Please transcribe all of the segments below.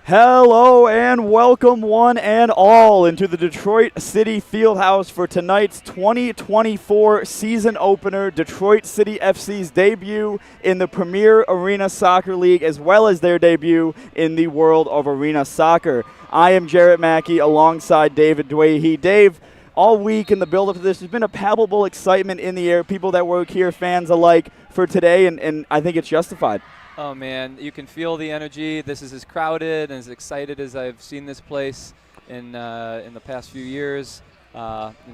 Hello and welcome one and all into the Detroit City Fieldhouse for tonight's 2024 season opener, Detroit City FC's debut in the Premier Arena Soccer League, as well as their debut in the world of arena soccer. I am Jarrett Mackey alongside David Dwayhe. Dave, all week in the build-up to this, there's been a palpable excitement in the air, people that work here, fans alike, for today, and I think it's justified. Oh, man, you can feel the energy. This is as crowded and as excited as I've seen this place in the past few years.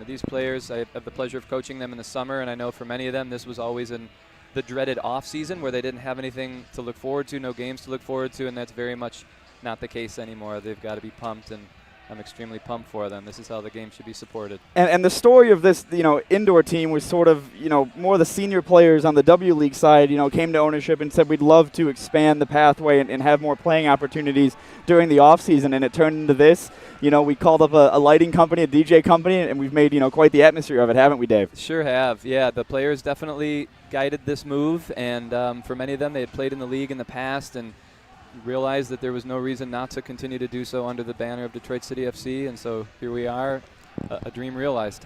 These players, I have the pleasure of coaching them in the summer, and I know for many of them this was always in the dreaded off-season where they didn't have anything to look forward to, no games to look forward to, and that's very much not the case anymore. They've got to be pumped, and I'm extremely pumped for them. This is how the game should be supported. And the story of this, indoor team was sort of, more the senior players on the W League side, came to ownership and said we'd love to expand the pathway and have more playing opportunities during the off season, and it turned into this. We called up a lighting company, a DJ company, and we've made, quite the atmosphere of it, haven't we, Dave? Sure have. Yeah, the players definitely guided this move, and for many of them, they had played in the league in the past and realized that there was no reason not to continue to do so under the banner of Detroit City FC, and so here we are, a dream realized.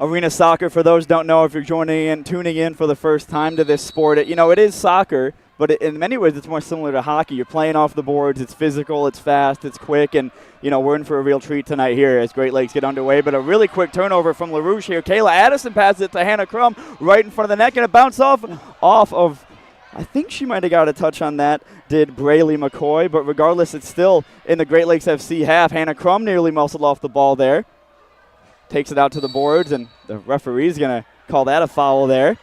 Arena soccer, for those who don't know, if you're tuning in for the first time to this sport, it is soccer, but in many ways it's more similar to hockey. You're playing off the boards, it's physical, it's fast, it's quick, and we're in for a real treat tonight here as Great Lakes get underway. But a really quick turnover from LaRouche here. Kayla Addison passes it to Hannah Crum right in front of the net, and it bounced off of, I think she might have got a touch on that, did Braylee McCoy, but regardless, it's still in the Great Lakes FC half. Hannah Crum nearly muscled off the ball there. Takes it out to the boards, and the referee's going to call that a foul there.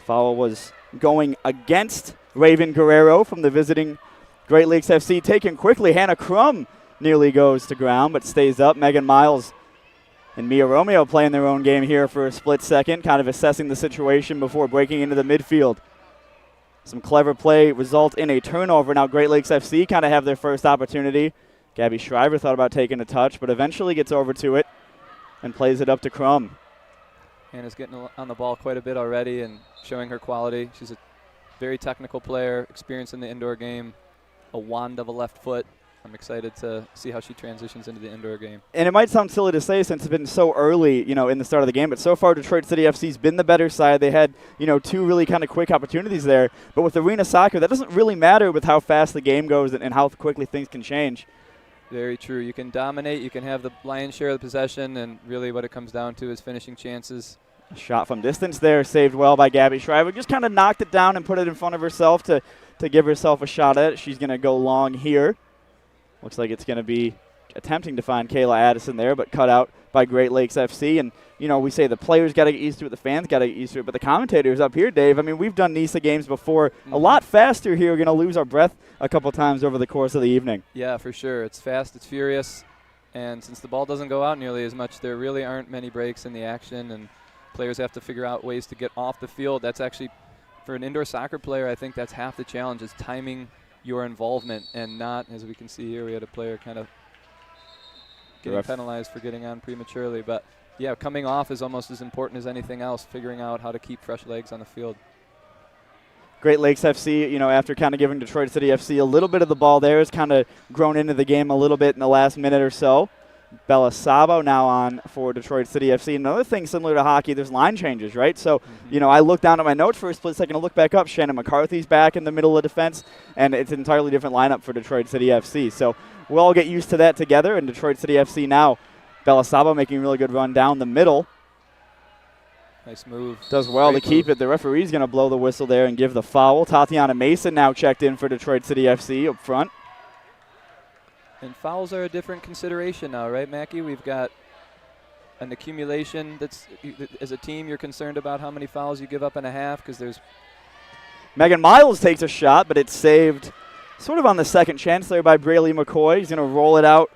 Foul was going against Raven Guerrero from the visiting Great Lakes FC. Taken quickly, Hannah Crum nearly goes to ground, but stays up. Megan Miles and Mia Romeo playing their own game here for a split second, kind of assessing the situation before breaking into the midfield. Some clever play result in a turnover. Now Great Lakes FC kind of have their first opportunity. Gabby Shriver thought about taking a touch, but eventually gets over to it and plays it up to Crum. Hannah's getting on the ball quite a bit already and showing her quality. She's a very technical player, experienced in the indoor game, a wand of a left foot. I'm excited to see how she transitions into the indoor game. And it might sound silly to say since it's been so early, in the start of the game, but so far Detroit City FC's been the better side. They had, two really kind of quick opportunities there. But with arena soccer, that doesn't really matter with how fast the game goes and how quickly things can change. Very true. You can dominate, you can have the lion's share of the possession, and really what it comes down to is finishing chances. A shot from distance there, saved well by Gabby Shriver. Just kind of knocked it down and put it in front of herself to give herself a shot at it. She's going to go long here. Looks like it's going to be attempting to find Kayla Addison there, but cut out by Great Lakes FC. And, we say the players got to get used to it, the fans got to get used to it, but the commentators up here, Dave, we've done NISA games before. A lot faster here. We're going to lose our breath a couple times over the course of the evening. Yeah, for sure. It's fast, it's furious, and since the ball doesn't go out nearly as much, there really aren't many breaks in the action, and players have to figure out ways to get off the field. That's actually, for an indoor soccer player, I think that's half the challenge, is timing your involvement and not, as we can see here, we had a player kind of getting penalized for getting on prematurely. But, yeah, coming off is almost as important as anything else, figuring out how to keep fresh legs on the field. Great Lakes FC, after kind of giving Detroit City FC a little bit of the ball there, has kind of grown into the game a little bit in the last minute or so. Bella Sabo now on for Detroit City FC. Another thing similar to hockey, there's line changes, right? So, I looked down at my notes for a split second to look back up. Shannon McCarthy's back in the middle of defense, and it's an entirely different lineup for Detroit City FC. So we'll all get used to that together, and Detroit City FC now, Bella Sabo making a really good run down the middle. Nice move. Does well to keep it. The referee's going to blow the whistle there and give the foul. Tatiana Mason now checked in for Detroit City FC up front. And fouls are a different consideration now, right, Mackie? We've got an accumulation that's, as a team, you're concerned about how many fouls you give up in a half because there's... Megan Miles takes a shot, but it's saved sort of on the second chance there by Braylee McCoy. He's going to roll it out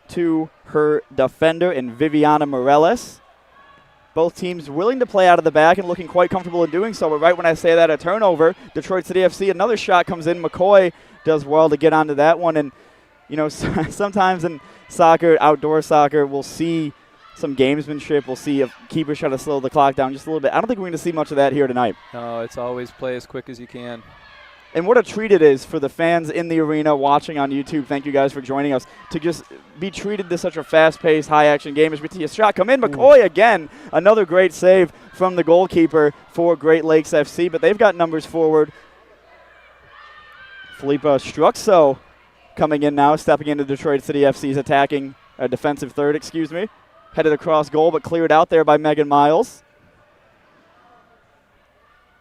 to her defender in Viviana Morales. Both teams willing to play out of the back and looking quite comfortable in doing so. But right when I say that, a turnover, Detroit City FC, another shot comes in. McCoy does well to get onto that one. And sometimes in soccer, outdoor soccer, we'll see some gamesmanship. We'll see a keeper try to slow the clock down just a little bit. I don't think we're going to see much of that here tonight. No, it's always play as quick as you can. And what a treat it is for the fans in the arena watching on YouTube. Thank you guys for joining us to just be treated to such a fast-paced, high-action game. As we see a shot come in, McCoy again, another great save from the goalkeeper for Great Lakes FC, but they've got numbers forward. Felipe Struxo coming in now, stepping into Detroit City FC's attacking, defensive third, headed across goal, but cleared out there by Megan Miles.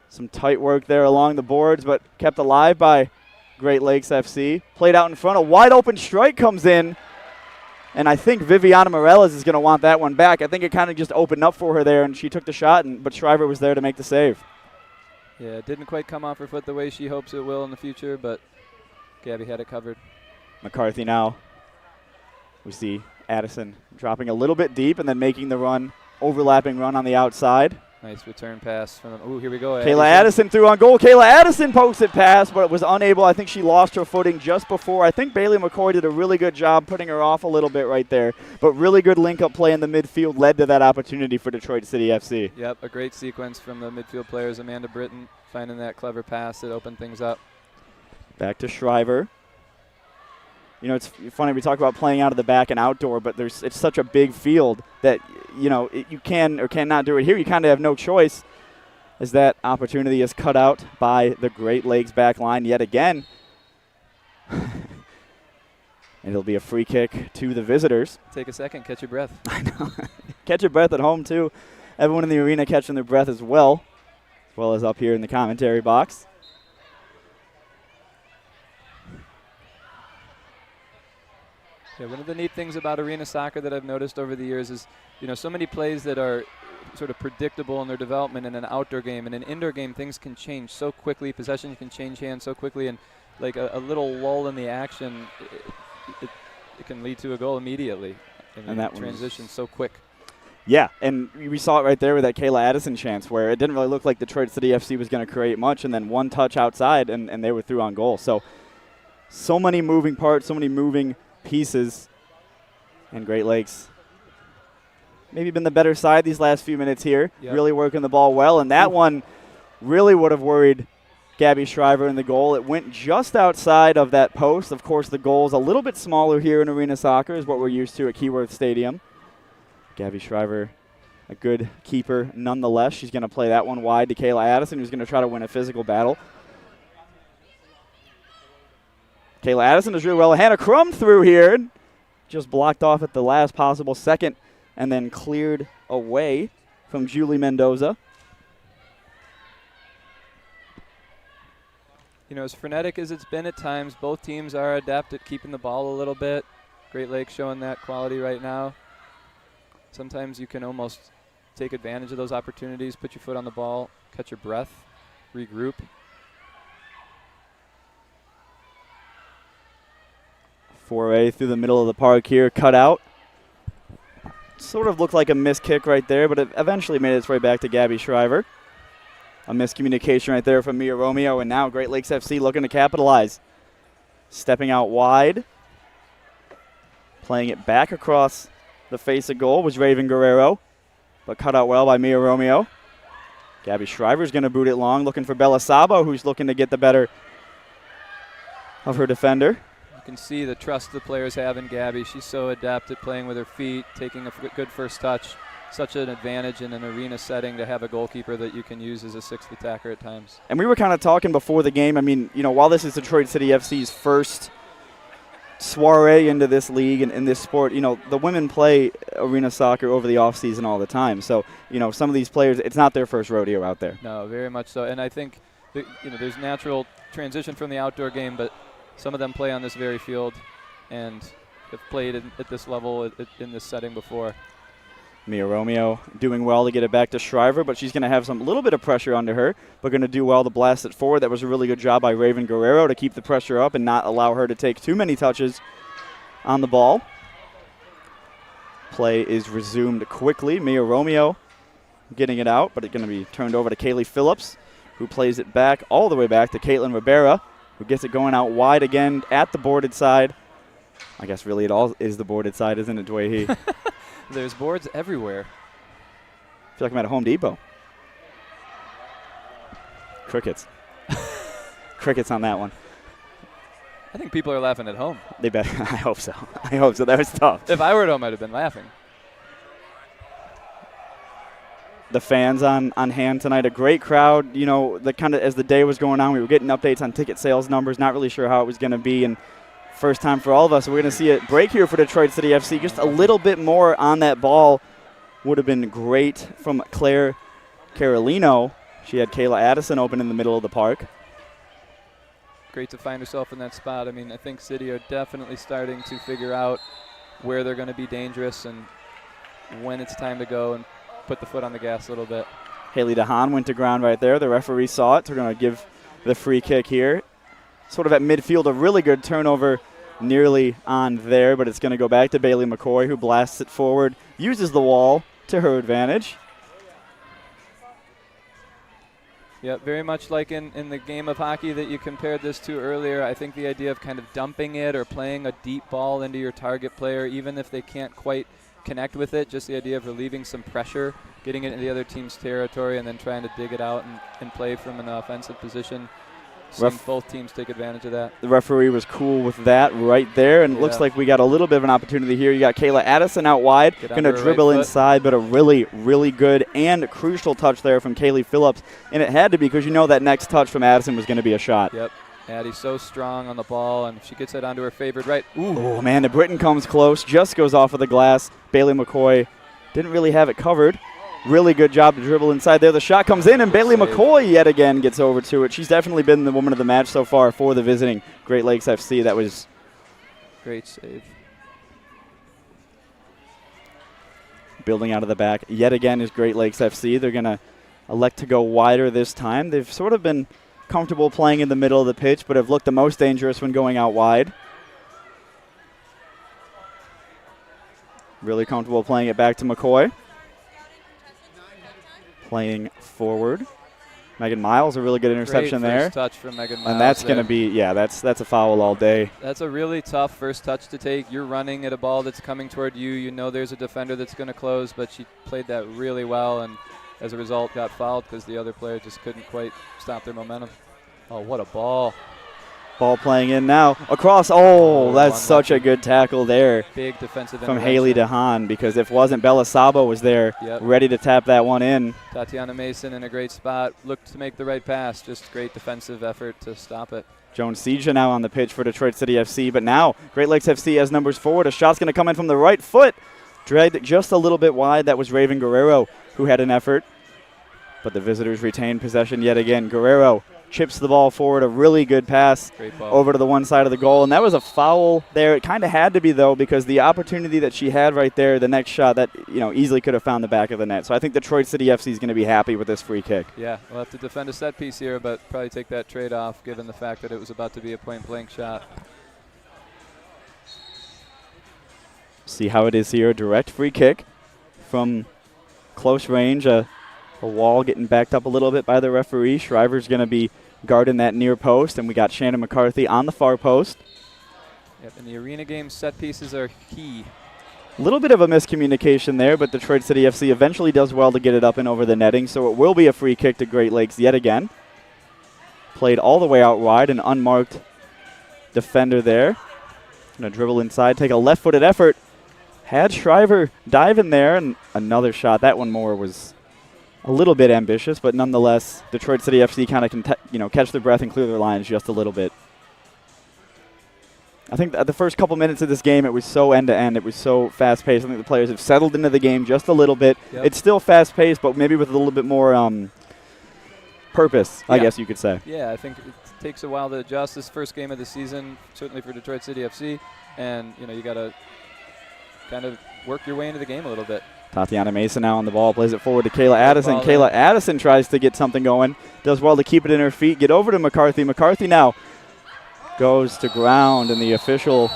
Some tight work there along the boards, but kept alive by Great Lakes FC. Played out in front. A wide open strike comes in, and I think Viviana Morales is going to want that one back. I think it kind of just opened up for her there, and she took the shot, but Shriver was there to make the save. Yeah, it didn't quite come off her foot the way she hopes it will in the future, but Gabby had it covered. McCarthy now. We see Addison dropping a little bit deep and then making the run, overlapping run on the outside. Nice return pass from them. Ooh, here we go. Kayla Addison threw on goal. Kayla Addison posted pass, but was unable. I think she lost her footing just before. I think Bailey McCoy did a really good job putting her off a little bit right there. But really good link-up play in the midfield led to that opportunity for Detroit City FC. Yep, a great sequence from the midfield players. Amanda Britton finding that clever pass that opened things up. Back to Shriver. You know, it's funny, we talk about playing out of the back and outdoor, but it's such a big field that, you know, you can or cannot do it here. You kind of have no choice, as that opportunity is cut out by the Great Lakes back line yet again. And it'll be a free kick to the visitors. Take a second, catch your breath. I know. Catch your breath at home, too. Everyone in the arena catching their breath as well as up here in the commentary box. Yeah, one of the neat things about arena soccer that I've noticed over the years is, you know, so many plays that are sort of predictable in their development in an outdoor game. In an indoor game, things can change so quickly. Possession can change hands so quickly, and like a little lull in the action, it can lead to a goal immediately. And that transition so quick. Yeah, and we saw it right there with that Kayla Addison chance where it didn't really look like Detroit City FC was going to create much, and then one touch outside, and they were through on goal. So many moving parts, so many moving pieces, and Great Lakes maybe been the better side these last few minutes here. Yep. Really working the ball well, and that one really would have worried Gabby Shriver in the goal. It went just outside of that post. Of course, the goal's a little bit smaller here in arena soccer is what we're used to at Keyworth Stadium. Gabby Shriver, a good keeper nonetheless. She's going to play that one wide to Kayla Addison, who's going to try to win a physical battle. Kayla Addison does really well. Hannah Crum through here. Just blocked off at the last possible second and then cleared away from Julie Mendoza. You know, as frenetic as it's been at times, both teams are adept at keeping the ball a little bit. Great Lakes showing that quality right now. Sometimes you can almost take advantage of those opportunities, put your foot on the ball, catch your breath, regroup. Foray through the middle of the park here, cut out. Sort of looked like a missed kick right there, but it eventually made its way back to Gabby Shriver. A miscommunication right there from Mia Romeo, and now Great Lakes FC looking to capitalize. Stepping out wide. Playing it back across the face of goal was Raven Guerrero, but cut out well by Mia Romeo. Gabby Shriver's going to boot it long, looking for Bella Sabo, who's looking to get the better of her defender. You can see the trust the players have in Gabby. She's so adept at playing with her feet, taking a good first touch. Such an advantage in an arena setting to have a goalkeeper that you can use as a sixth attacker at times. And we were kind of talking before the game. I mean, you know, while this is Detroit City FC's first soiree into this league and in this sport, you know, the women play arena soccer over the offseason all the time. So, you know, some of these players, it's not their first rodeo out there. No, very much so. And I think, you know, there's natural transition from the outdoor game, but some of them play on this very field and have played at this level in this setting before. Mia Romeo doing well to get it back to Shriver, but she's going to have some little bit of pressure under her, but going to do well to blast it forward. That was a really good job by Raven Guerrero to keep the pressure up and not allow her to take too many touches on the ball. Play is resumed quickly. Mia Romeo getting it out, but it's going to be turned over to Kaylee Phillips, who plays it back all the way back to Caitlin Ribera, who gets it going out wide again at the boarded side. I guess really it all is the boarded side, isn't it, Dwayne? There's boards everywhere. I feel like I'm at a Home Depot. Crickets. crickets on that one. I think people are laughing at home. They bet. I hope so. I hope so. That was tough. If I were at home, I'd have been laughing. The fans on hand tonight, a great crowd. You know, the kind of as the day was going on, we were getting updates on ticket sales numbers, not really sure how it was going to be, and first time for all of us. So we're going to see a break here for Detroit City FC. Just a little bit more on that ball would have been great from Claire Carolino. She had Kayla Addison open in the middle of the park. Great to find herself in that spot. I mean, I think City are definitely starting to figure out where they're going to be dangerous and when it's time to go and put the foot on the gas a little bit. Haley DeHaan went to ground right there. The referee saw it. So we're going to give the free kick here. Sort of at midfield, a really good turnover nearly on there, but it's going to go back to Bailey McCoy, who blasts it forward, uses the wall to her advantage. Yeah, very much like in the game of hockey that you compared this to earlier. I think the idea of kind of dumping it or playing a deep ball into your target player, even if they can't quite connect with it, just the idea of relieving some pressure, getting it into the other team's territory, and then trying to dig it out and play from an offensive position. Seeing both teams take advantage of that. The referee was cool with that right there, and it looks like we got a little bit of an opportunity here. You got Kayla Addison out wide, going to dribble inside, but a really, really good and crucial touch there from Kaylee Phillips, and it had to be because you know that next touch from Addison was going to be a shot. Yep. Addie's so strong on the ball, and if she gets it onto her favored right. Ooh. Oh, man, the Britton comes close, just goes off of the glass. Bailey McCoy didn't really have it covered. Really good job to dribble inside there. The shot comes in, and Bailey McCoy yet again gets over to it. She's definitely been the woman of the match so far for the visiting Great Lakes FC. That was great save. Building out of the back yet again is Great Lakes FC. They're going to elect to go wider this time. They've sort of been comfortable playing in the middle of the pitch, but have looked the most dangerous when going out wide. Really comfortable playing it back to McCoy. Playing forward. Megan Miles, a really good interception Great there. First touch from Megan Miles. And that's going to be, that's a foul all day. That's a really tough first touch to take. You're running at a ball that's coming toward you. You know there's a defender that's going to close, but she played that really well, and as a result got fouled because the other player just couldn't quite stop their momentum. Oh, what a ball. Ball playing in now. Across. Oh, that's such a good tackle there. Big defensive from Haley DeHaan, because if it wasn't, Bella Sabo was there ready to tap that one in. Tatiana Mason in a great spot. Looked to make the right pass. Just great defensive effort to stop it. Joan Seja now on the pitch for Detroit City FC, but now Great Lakes FC has numbers forward. A shot's going to come in from the right foot. Dragged just a little bit wide. That was Raven Guerrero who had an effort. But the visitors retain possession yet again. Guerrero chips the ball forward, a really good pass over to the one side of the goal, and that was a foul there. It kind of had to be, though, because the opportunity that she had right there, the next shot, that easily could have found the back of the net. So I think Detroit City FC is going to be happy with this free kick. Yeah, we'll have to defend a set piece here, but probably take that trade off given the fact that it was about to be a point-blank shot. See how it is here, a direct free kick from close range, a wall getting backed up a little bit by the referee. Shriver's going to be guarding that near post, and we got Shannon McCarthy on the far post. Yep, in the arena game, set pieces are key. A little bit of a miscommunication there, but Detroit City FC eventually does well to get it up and over the netting, so it will be a free kick to Great Lakes yet again. Played all the way out wide, an unmarked defender there. Going to dribble inside, take a left-footed effort. Had Shriver dive in there, and another shot. That one more was a little bit ambitious, but nonetheless, Detroit City FC kind of can catch their breath and clear their lines just a little bit. I think the first couple minutes of this game, it was so end-to-end. It was so fast-paced. I think the players have settled into the game just a little bit. Yep. It's still fast-paced, but maybe with a little bit more purpose, I guess you could say. Yeah, I think it takes a while to adjust. This first game of the season, certainly for Detroit City FC, and you got to kind of work your way into the game a little bit. Tatiana Mason now on the ball, plays it forward to Kayla Addison. Kayla Addison tries to get something going, does well to keep it in her feet, get over to McCarthy. McCarthy now goes to ground, and the official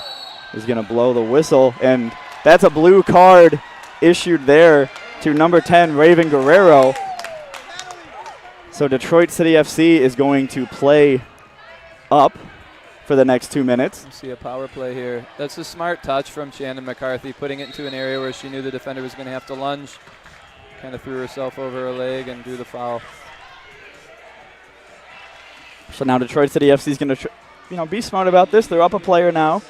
is going to blow the whistle, and that's a blue card issued there to number 10, Raven Guerrero. So Detroit City FC is going to play up for the next 2 minutes. You see a power play here. That's a smart touch from Shannon McCarthy, putting it into an area where she knew the defender was going to have to lunge. Kind of threw herself over her leg and drew the foul. So now Detroit City FC is going to, be smart about this. They're up a player now.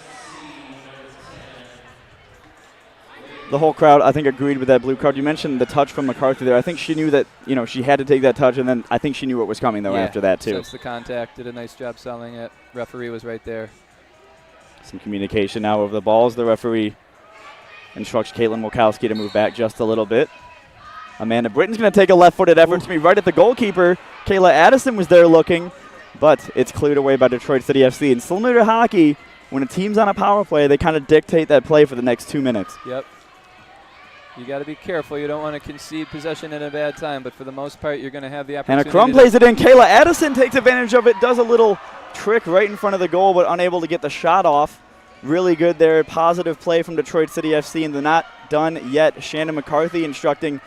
The whole crowd, I think, agreed with that blue card. You mentioned the touch from McCarthy there. I think she knew that, she had to take that touch, and then I think she knew what was coming, though, after that, too. Sensed the contact, did a nice job selling it. Referee was right there. Some communication now over the balls. The referee instructs Caitlin Wilkowski to move back just a little bit. Amanda Britton's going to take a left-footed effort to be right at the goalkeeper. Kayla Addison was there looking, but it's cleared away by Detroit City FC. And similar to hockey, when a team's on a power play, they kind of dictate that play for the next 2 minutes. Yep. You got to be careful. You don't want to concede possession at a bad time, but for the most part, you're going to have the opportunity. Hannah Crum plays it in. Kayla Addison takes advantage of it, does a little trick right in front of the goal, but unable to get the shot off. Really good there. Positive play from Detroit City FC, and they're not done yet. Shannon McCarthy instructing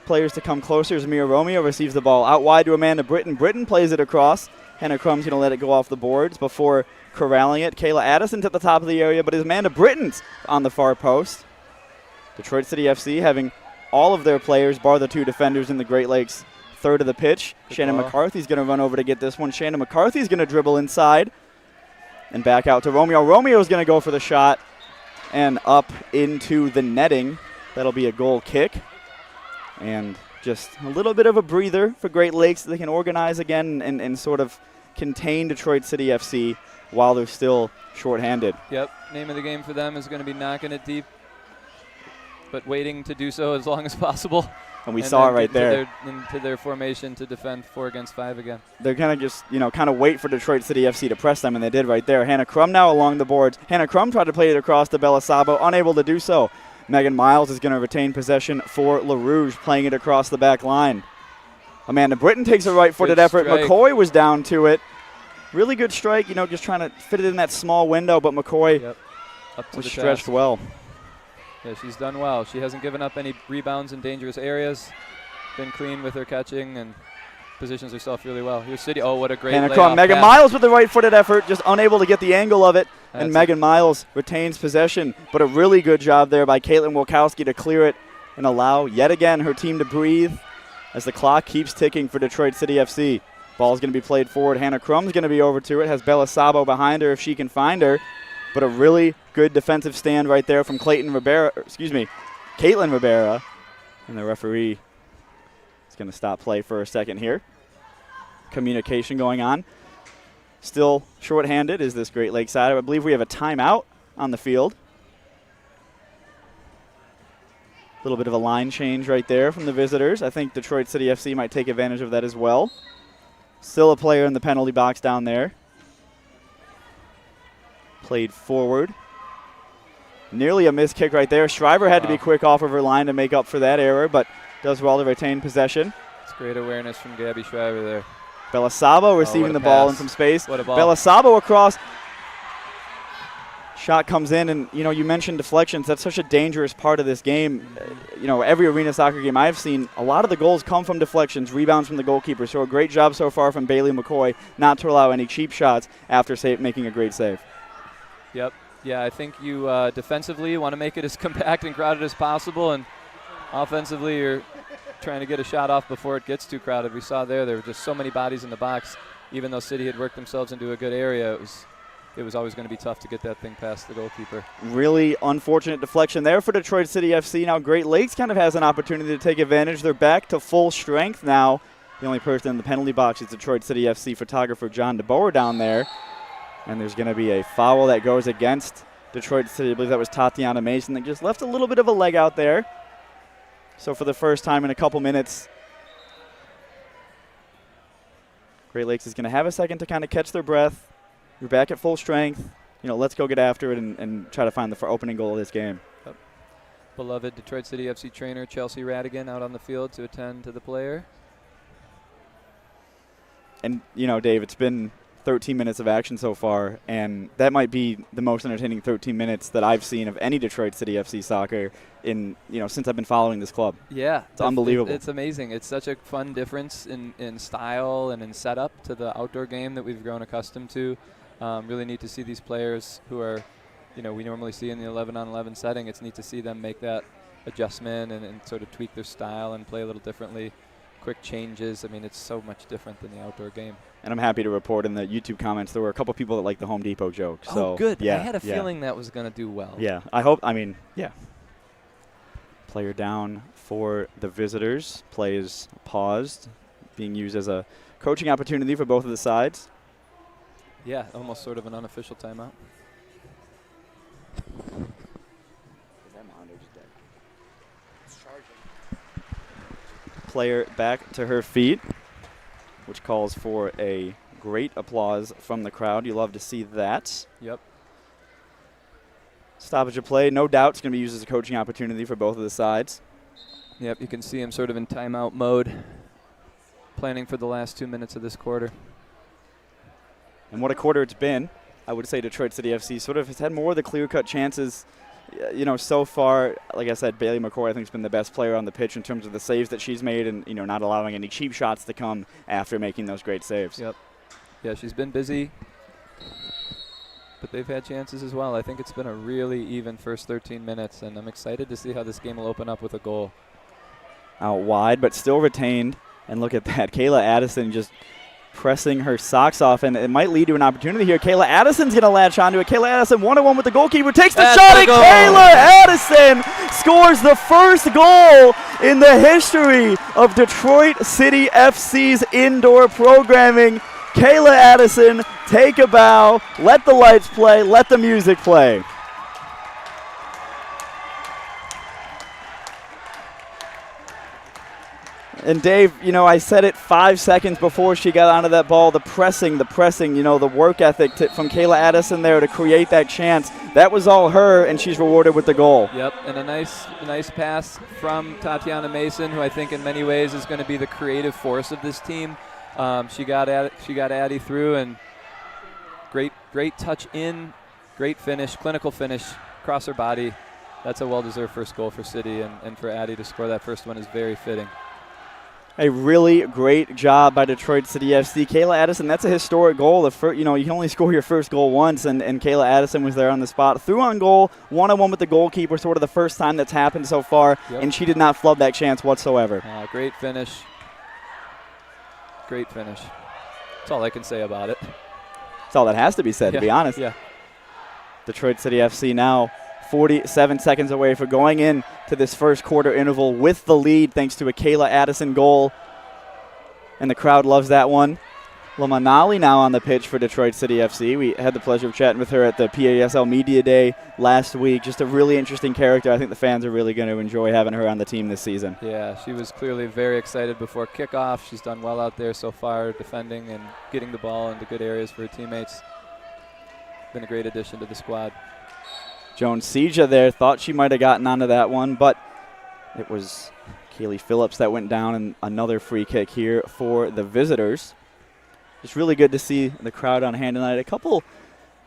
players to come closer as Mia Romeo receives the ball out wide to Amanda Britton. Britton plays it across. Hannah Crum's going to let it go off the boards before corralling it. Kayla Addison to the top of the area, but Amanda Britton's on the far post. Detroit City FC having all of their players, bar the 2 defenders in the Great Lakes, third of the pitch. Good Shannon ball. McCarthy's going to run over to get this one. Shannon McCarthy's going to dribble inside and back out to Romeo. Romeo's going to go for the shot and up into the netting. That'll be a goal kick. And just a little bit of a breather for Great Lakes. They can organize again and sort of contain Detroit City FC while they're still shorthanded. Yep, name of the game for them is going to be knocking it deep, but waiting to do so as long as possible. And we saw it right there. Into their formation to defend 4 against 5 again. They're going to just, kind of wait for Detroit City FC to press them, and they did right there. Hannah Crum now along the boards. Hannah Crum tried to play it across to Bella Sabo, unable to do so. Megan Miles is going to retain possession for LaRouge, playing it across the back line. Amanda Britton takes a right-footed effort. Strike. McCoy was down to it. Really good strike, just trying to fit it in that small window, but McCoy up to was the stretched task. well. Yeah, she's done well. She hasn't given up any rebounds in dangerous areas. Been clean with her catching and positions herself really well. Here's City. Oh, what a great Hannah layoff Crum. Megan pass. Miles with the right-footed effort, just unable to get the angle of it. That's and Megan Miles retains possession. But a really good job there by Caitlin Wilkowski to clear it and allow, yet again, her team to breathe as the clock keeps ticking for Detroit City FC. Ball's going to be played forward. Hannah Crum's going to be over to it. Has Bella Sabo behind her if she can find her. But a really good defensive stand right there from Caitlin Rivera. And the referee is going to stop play for a second here. Communication going on. Still shorthanded is this Great Lakes side. I believe we have a timeout on the field. A little bit of a line change right there from the visitors. I think Detroit City FC might take advantage of that as well. Still a player in the penalty box down there. Played forward. Nearly a missed kick right there. Shriver had to be quick off of her line to make up for that error, but does well to retain possession. It's great awareness from Gabby Shriver there. Bella Sabo receiving the ball in some space. What a ball. Bella Sabo across. Shot comes in, and, you mentioned deflections. That's such a dangerous part of this game. Every arena soccer game I've seen, a lot of the goals come from deflections, rebounds from the goalkeeper. So a great job so far from Bailey McCoy not to allow any cheap shots after making a great save. Yep. Yeah, I think you defensively want to make it as compact and crowded as possible, and offensively you're trying to get a shot off before it gets too crowded. We saw there were just so many bodies in the box. Even though City had worked themselves into a good area, it was always going to be tough to get that thing past the goalkeeper. Really unfortunate deflection there for Detroit City FC. Now Great Lakes kind of has an opportunity to take advantage. They're back to full strength now. The only person in the penalty box is Detroit City FC photographer John DeBoer down there. And there's going to be a foul that goes against Detroit City. I believe that was Tatiana Mason that just left a little bit of a leg out there. So for the first time in a couple minutes, Great Lakes is going to have a second to kind of catch their breath. You're back at full strength. Let's go get after it and try to find the opening goal of this game. Yep. Beloved Detroit City FC trainer Chelsea Radigan out on the field to attend to the player. And, Dave, it's been 13 minutes of action so far, and that might be the most entertaining 13 minutes that I've seen of any Detroit City FC soccer since I've been following this club. Yeah. It's unbelievable. It's amazing. It's such a fun difference in style and in setup to the outdoor game that we've grown accustomed to. Really neat to see these players who are, we normally see in the 11-on-11 setting. It's neat to see them make that adjustment and sort of tweak their style and play a little differently. quick changes. I mean, it's so much different than the outdoor game. And I'm happy to report in the YouTube comments there were a couple people that like the Home Depot joke. So good. Yeah, I had a feeling that was going to do well. Yeah, I hope. I mean, yeah. Player down for the visitors. Play is paused, being used as a coaching opportunity for both of the sides. Yeah, almost sort of an unofficial timeout. Player back to her feet, which calls for a great applause from the crowd. You love to see that. Yep. Stoppage of play, no doubt, it's going to be used as a coaching opportunity for both of the sides. Yep, you can see him sort of in timeout mode, planning for the last 2 minutes of this quarter. And what a quarter it's been. I would say Detroit City FC sort of has had more of the clear-cut chances. So far, like I said, Bailey McCoy I think has been the best player on the pitch in terms of the saves that she's made and, not allowing any cheap shots to come after making those great saves. Yep. Yeah, she's been busy, but they've had chances as well. I think it's been a really even first 13 minutes, and I'm excited to see how this game will open up with a goal. Out wide, but still retained. And look at that. Kayla Addison just pressing her socks off, and it might lead to an opportunity here. Kayla Addison's going to latch onto it. Kayla Addison 1-on-1 with the goalkeeper, takes the shot, and Kayla Addison scores the first goal in the history of Detroit City FC's indoor programming. Kayla Addison, take a bow, let the lights play, let the music play. And Dave, I said it 5 seconds before she got onto that ball, the pressing, the work ethic from Kayla Addison there to create that chance. That was all her, and she's rewarded with the goal. Yep, and a nice pass from Tatiana Mason, who I think in many ways is going to be the creative force of this team. She got Addie through, and great touch in, great finish, clinical finish, across her body. That's a well-deserved first goal for City, and for Addie to score that first one is very fitting. A really great job by Detroit City FC. Kayla Addison, that's a historic goal. You can only score your first goal once, and Kayla Addison was there on the spot. Threw on goal, 1-on-1 with the goalkeeper, sort of the first time that's happened so far, and she did not flub that chance whatsoever. Great finish. Great finish. That's all I can say about it. That's all that has to be said, to be honest. Yeah. Detroit City FC now 47 seconds away for going in to this first quarter interval with the lead thanks to a Kayla Addison goal. And the crowd loves that one. Lamanali now on the pitch for Detroit City FC. We had the pleasure of chatting with her at the PASL Media Day last week. Just a really interesting character. I think the fans are really going to enjoy having her on the team this season. Yeah, she was clearly very excited before kickoff. She's done well out there so far, defending and getting the ball into good areas for her teammates. Been a great addition to the squad. Joan Seja there thought she might have gotten onto that one, but it was Kaylee Phillips that went down, and another free kick here for the visitors. It's really good to see the crowd on hand tonight. A couple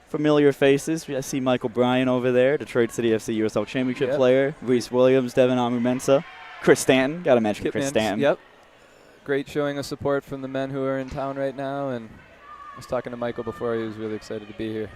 familiar faces. I see Michael Bryan over there, Detroit City FC USL Championship player. Reese Williams, Devin Amumensa. Chris Stanton. Got to mention Chris Stanton. Yep. Great showing of support from the men who are in town right now, and I was talking to Michael before. He was really excited to be here.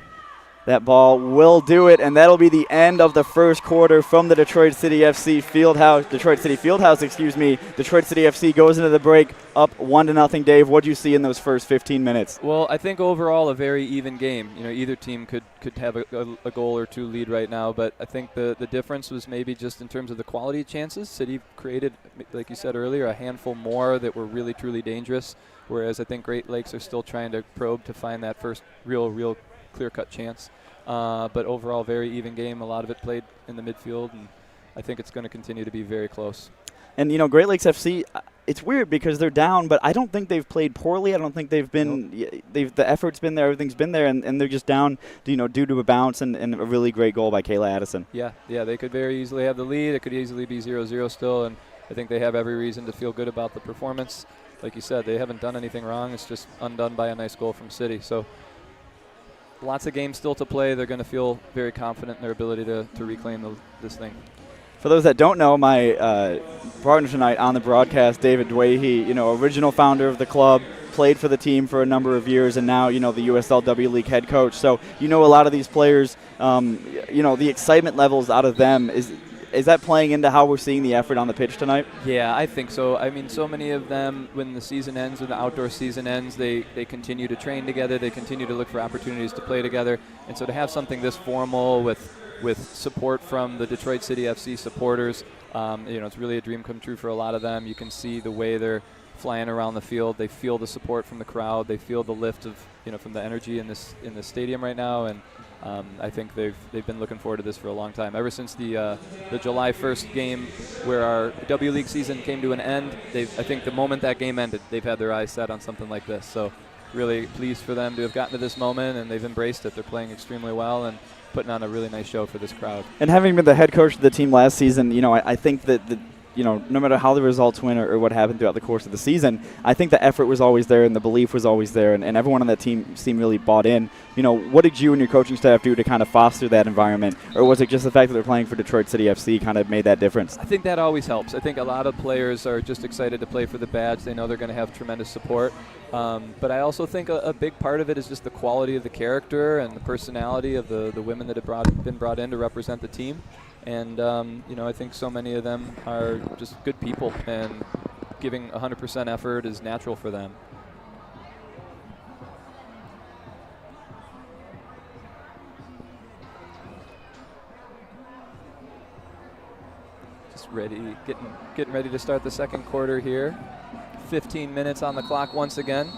That ball will do it, and that'll be the end of the first quarter from the Detroit City Fieldhouse. Detroit City FC goes into the break up 1-0. Dave, what do you see in those first 15 minutes? Well, I think overall a very even game. Either team could have a goal or two lead right now, but I think the difference was maybe just in terms of the quality of chances. City created, like you said earlier, a handful more that were really, truly dangerous, whereas I think Great Lakes are still trying to probe to find that first real clear-cut chance. But overall, very even game. A lot of it played in the midfield, and I think it's going to continue to be very close. And, Great Lakes FC, it's weird because they're down, but I don't think they've played poorly. I don't think they've been the effort's been there, everything's been there, and they're just down, due to a bounce and a really great goal by Kayla Addison. Yeah, they could very easily have the lead. It could easily be 0-0 still, and I think they have every reason to feel good about the performance. Like you said, they haven't done anything wrong. It's just undone by a nice goal from City. So lots of games still to play. They're going to feel very confident in their ability to reclaim this thing. For those that don't know, my partner tonight on the broadcast, David Dwahey, original founder of the club, played for the team for a number of years, and now, the USLW League head coach. So, a lot of these players, the excitement levels out of them is is that playing into how we're seeing the effort on the pitch tonight? Yeah, I think so. I mean, so many of them, when the season ends, when the outdoor season ends, they continue to train together. They continue to look for opportunities to play together. And so to have something this formal with support from the Detroit City FC supporters, it's really a dream come true for a lot of them. You can see the way they're flying around the field. They feel the support from the crowd. They feel the lift of from the energy in the stadium right now. And I think they've been looking forward to this for a long time. Ever since the July 1st game where our W League season came to an end, I think the moment that game ended, they've had their eyes set on something like this. So really pleased for them to have gotten to this moment, and they've embraced it. They're playing extremely well and putting on a really nice show for this crowd. And having been the head coach of the team last season, I think that no matter how the results went or what happened throughout the course of the season, I think the effort was always there and the belief was always there, and everyone on that team seemed really bought in. What did you and your coaching staff do to kind of foster that environment? Or was it just the fact that they're playing for Detroit City FC kind of made that difference? I think that always helps. I think a lot of players are just excited to play for the badge. They know they're going to have tremendous support. But I also think a big part of it is just the quality of the character and the personality of the women that have been brought in to represent the team. And, I think so many of them are just good people, and giving 100% effort is natural for them. Just ready, getting ready to start the second quarter here. 15 minutes on the clock once again.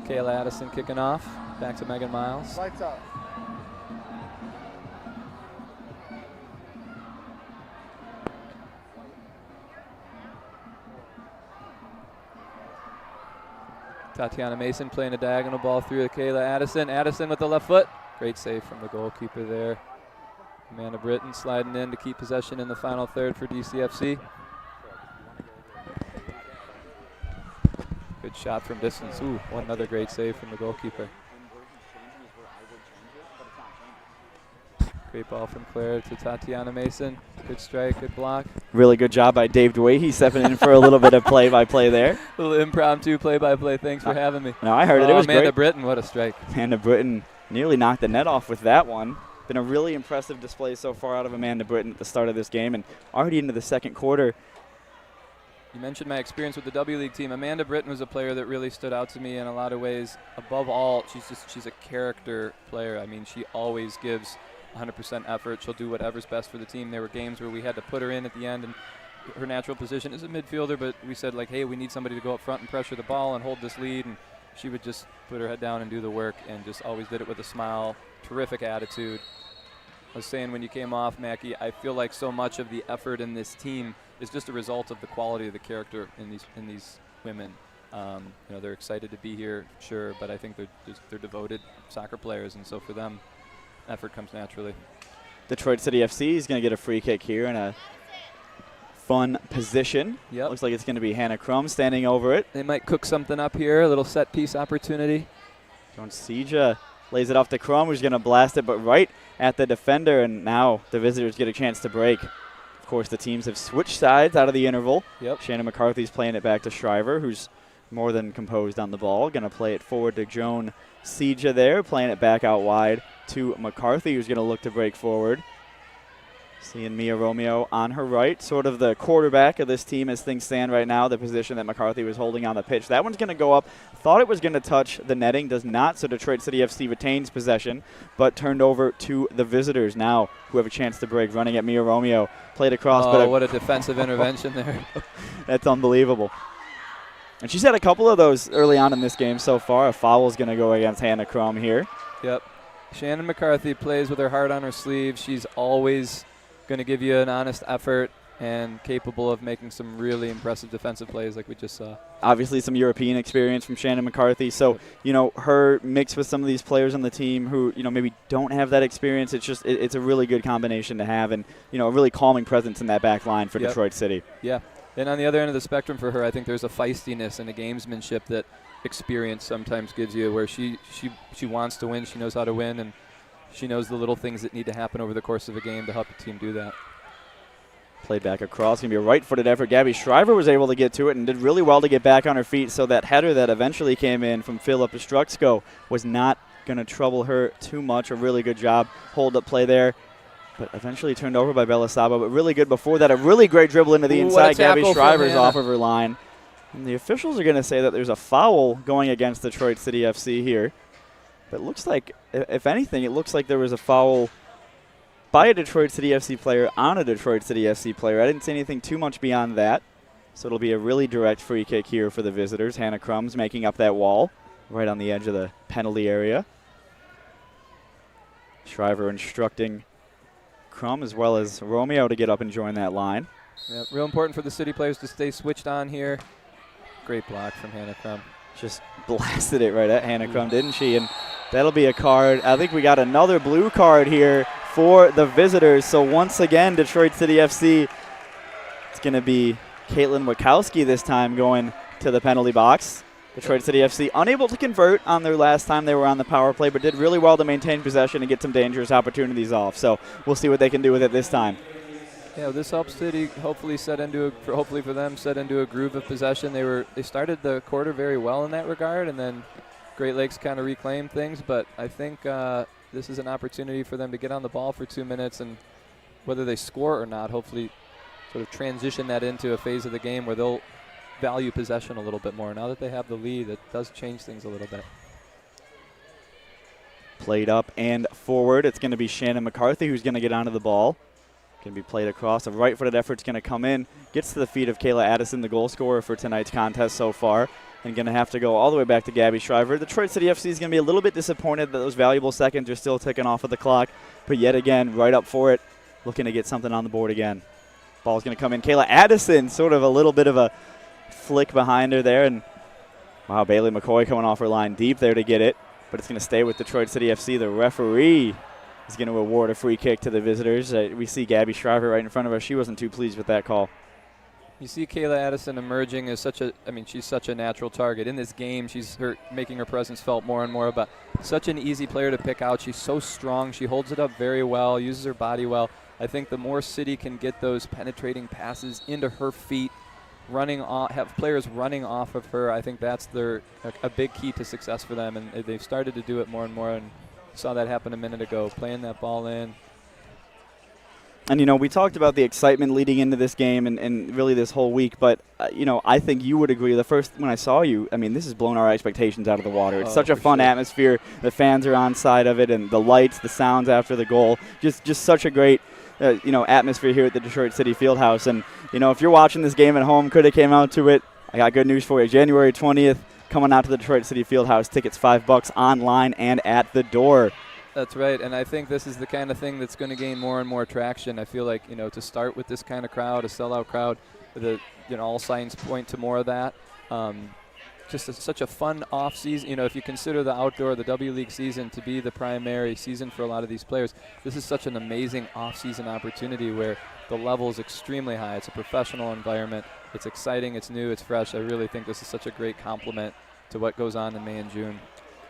Kayla Addison kicking off. Back to Megan Miles. Lights out. Tatiana Mason playing a diagonal ball through to Kayla Addison. Addison with the left foot. Great save from the goalkeeper there. Amanda Britton sliding in to keep possession in the final third for DCFC. Good shot from distance. Ooh, another great save from the goalkeeper. Great ball from Claire to Tatiana Mason. Good strike, good block. Really good job by Dave Dwayhe stepping in for a little bit of play-by-play there. A little impromptu play-by-play. Thanks for having me. No, I heard it. It was Amanda great. Britton, what a strike. Amanda Britton nearly knocked the net off with that one. Been a really impressive display so far out of Amanda Britton at the start of this game, and already into the second quarter. You mentioned my experience with the W League team. Amanda Britton was a player that really stood out to me in a lot of ways. Above all, she's a character player. I mean, she always gives 100% effort. She'll do whatever's best for the team. There were games where we had to put her in at the end, and her natural position is a midfielder, but we said, hey, we need somebody to go up front and pressure the ball and hold this lead, and she would just put her head down and do the work, and just always did it with a smile. Terrific attitude. I was saying when you came off, Mackie, I feel like so much of the effort in this team is just a result of the quality of the character in these women. They're excited to be here, sure, but I think they're devoted soccer players, and so for them, effort comes naturally. Detroit City FC is going to get a free kick here in a fun position. Yep. Looks like it's going to be Hannah Crum standing over it. They might cook something up here, a little set piece opportunity. Joan Seja lays it off to Crum, who's going to blast it, but right at the defender, and now the visitors get a chance to break. Of course, the teams have switched sides out of the interval. Yep. Shannon McCarthy's playing it back to Shriver, who's more than composed on the ball. Going to play it forward to Joan Seja there, playing it back out wide to McCarthy, who's going to look to break forward. Seeing Mia Romeo on her right, sort of the quarterback of this team as things stand right now, the position that McCarthy was holding on the pitch. That one's going to go up. Thought it was going to touch the netting, does not, so Detroit City FC retains possession, but turned over to the visitors now, who have a chance to break, running at Mia Romeo. Played across. Oh, what a defensive intervention there. That's unbelievable. And she's had a couple of those early on in this game so far. A foul is going to go against Hannah Crum here. Yep. Shannon McCarthy plays with her heart on her sleeve. She's always going to give you an honest effort and capable of making some really impressive defensive plays like we just saw. Obviously some European experience from Shannon McCarthy. So, her mix with some of these players on the team who, maybe don't have that experience, it's a really good combination to have, and, a really calming presence in that back line for Detroit City. Yeah. And on the other end of the spectrum for her, I think there's a feistiness and a gamesmanship that experience sometimes gives you, where she wants to win, she knows how to win, and she knows the little things that need to happen over the course of a game to help the team do that. Played back across, going to be a right-footed effort. Gabby Shriver was able to get to it and did really well to get back on her feet, so that header that eventually came in from Philip Ostrucko was not going to trouble her too much. A really good job, hold-up play there. but eventually turned over by Belisabo, but really good before that. A really great dribble into the inside. Gabby Shriver's off of her line. And the officials are going to say that there's a foul going against Detroit City FC here. But it looks like, if anything, it looks like there was a foul by a Detroit City FC player on a Detroit City FC player. I didn't see anything too much beyond that. So it'll be a really direct free kick here for the visitors. Hannah Crumbs making up that wall right on the edge of the penalty area. Shriver instructing Crum as well as Romeo to get up and join that line. Yeah, real important for the City players to stay switched on here. Great block from Hannah Crum. Just blasted it right at Hannah Crum, didn't she? And that'll be a card. I think we got another blue card here for the visitors. So once again, Detroit City FC, it's going to be Caitlin Wachowski this time going to the penalty box. Detroit City FC unable to convert on their last time they were on the power play, but did really well to maintain possession and get some dangerous opportunities off. So we'll see what they can do with it this time. Yeah, this helps City hopefully set into a groove of possession. They started the quarter very well in that regard, and then Great Lakes kind of reclaimed things. But I think this is an opportunity for them to get on the ball for 2 minutes, and whether they score or not, hopefully sort of transition that into a phase of the game where they'll value possession a little bit more. Now that they have the lead, it does change things a little bit. Played up and forward. It's going to be Shannon McCarthy who's going to get onto the ball. Going to be played across. A right-footed effort's going to come in. Gets to the feet of Kayla Addison, the goal scorer for tonight's contest so far. And going to have to go all the way back to Gabby Shriver. Detroit City FC is going to be a little bit disappointed that those valuable seconds are still ticking off of the clock. But yet again, right up for it, looking to get something on the board again. Ball's going to come in. Kayla Addison, sort of a little bit of a flick behind her there. And, wow, Bailey McCoy coming off her line deep there to get it. But it's going to stay with Detroit City FC. The referee is going to award a free kick to the visitors. We see Gabby Shriver right in front of us. She wasn't too pleased with that call. You see Kayla Addison emerging as she's such a natural target. In this game, she's making her presence felt more and more, but such an easy player to pick out. She's so strong. She holds it up very well, uses her body well. I think the more City can get those penetrating passes into her feet, have players running off of her, I think that's a big key to success for them, and they've started to do it more and more, and saw that happen a minute ago, playing that ball in. And, you know, we talked about the excitement leading into this game and really this whole week, but, you know, I think you would agree. When I saw you, I mean, this has blown our expectations out of the water. It's such a fun atmosphere. The fans are on side of it, and the lights, the sounds after the goal, just such a great, atmosphere here at the Detroit City Fieldhouse. And, you know, if you're watching this game at home, could have came out to it, I got good news for you. January 20th, coming out to the Detroit City Fieldhouse. Tickets $5 online and at the door. That's right, and I think this is the kind of thing that's going to gain more and more traction. I feel like, to start with this kind of crowd, a sellout crowd, all signs point to more of that. Such a fun off season. If you consider the W League season to be the primary season for a lot of these players, this is such an amazing off season opportunity where the level is extremely high. It's a professional environment. It's exciting. It's new. It's fresh. I really think this is such a great complement to what goes on in May and June.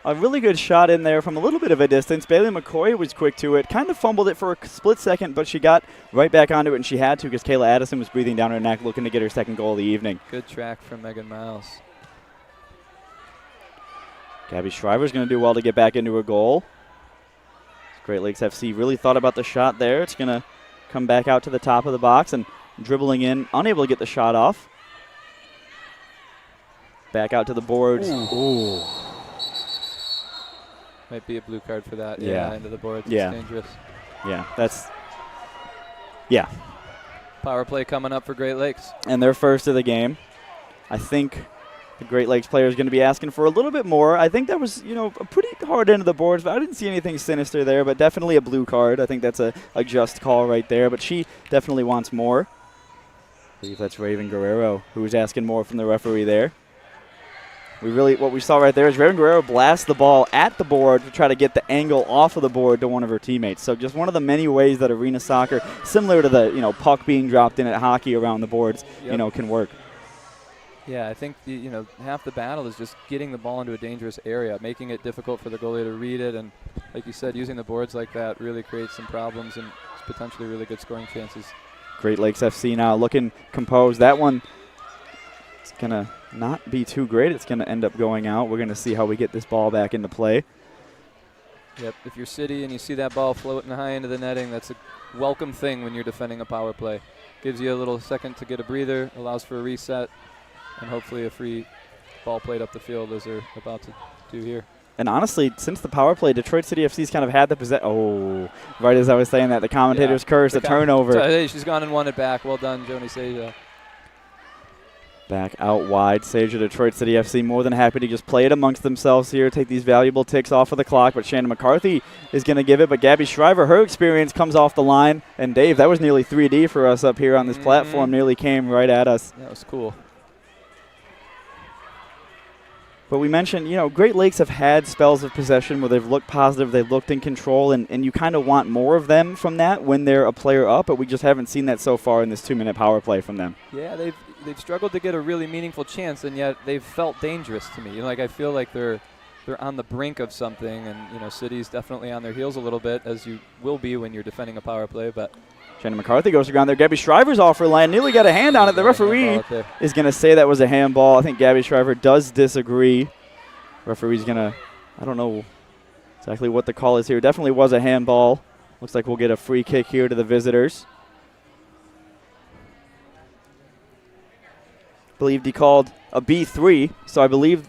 A really good shot in there from a little bit of a distance. Bailey McCoy was quick to it. Kind of fumbled it for a split second, but she got right back onto it, and she had to because Kayla Addison was breathing down her neck looking to get her second goal of the evening. Good track from Megan Miles. Gabby Shriver's going to do well to get back into her goal. Great Lakes FC really thought about the shot there. It's going to come back out to the top of the box and dribbling in, unable to get the shot off. Back out to the boards. Ooh. Might be a blue card for that. Yeah. Into the boards. Yeah. It's dangerous. Yeah, Power play coming up for Great Lakes. And their first of the game. I think the Great Lakes player is going to be asking for a little bit more. I think that was, a pretty hard end of the boards, but I didn't see anything sinister there, but definitely a blue card. I think that's a just call right there, but she definitely wants more. I believe that's Raven Guerrero who's asking more from the referee there. What we saw right there is Raven Guerrero blast the ball at the board to try to get the angle off of the board to one of her teammates. So just one of the many ways that arena soccer, similar to the puck being dropped in at hockey around the boards, can work. Yeah, I think half the battle is just getting the ball into a dangerous area, making it difficult for the goalie to read it, and like you said, using the boards like that really creates some problems and potentially really good scoring chances. Great Lakes FC now looking composed. That one, it's going to not be too great. It's going to end up going out. We're going to see how we get this ball back into play. Yep, if you're City and you see that ball floating high into the netting, that's a welcome thing when you're defending a power play. Gives you a little second to get a breather, allows for a reset, and hopefully a free ball played up the field as they're about to do here. And honestly, since the power play, Detroit City FC's kind of had the possession. Oh, right as I was saying that, the commentators cursed a turnover. Hey, she's gone and won it back. Well done, Joni Seja. Back out wide, Seja, Detroit City FC more than happy to just play it amongst themselves here, take these valuable ticks off of the clock, but Shannon McCarthy is going to give it, but Gabby Shriver, her experience comes off the line, and Dave, that was nearly 3D for us up here on this platform, nearly came right at us. That was cool. But we mentioned, you know, Great Lakes have had spells of possession where they've looked positive, they've looked in control, and you kind of want more of them from that when they're a player up, but we just haven't seen that so far in this 2-minute power play from them. Yeah, they've struggled to get a really meaningful chance, and yet they've felt dangerous to me. You know, like I feel like they're on the brink of something, and you know, City's definitely on their heels a little bit, as you will be when you're defending a power play. But Shannon McCarthy goes around there. Gabby Shriver's off her line, nearly got a hand on it. The referee is going to say that was a handball. I think Gabby Shriver does disagree. Referee's going to, I don't know exactly what the call is here. Definitely was a handball. Looks like we'll get a free kick here to the visitors. Believed he called a B3, so I believe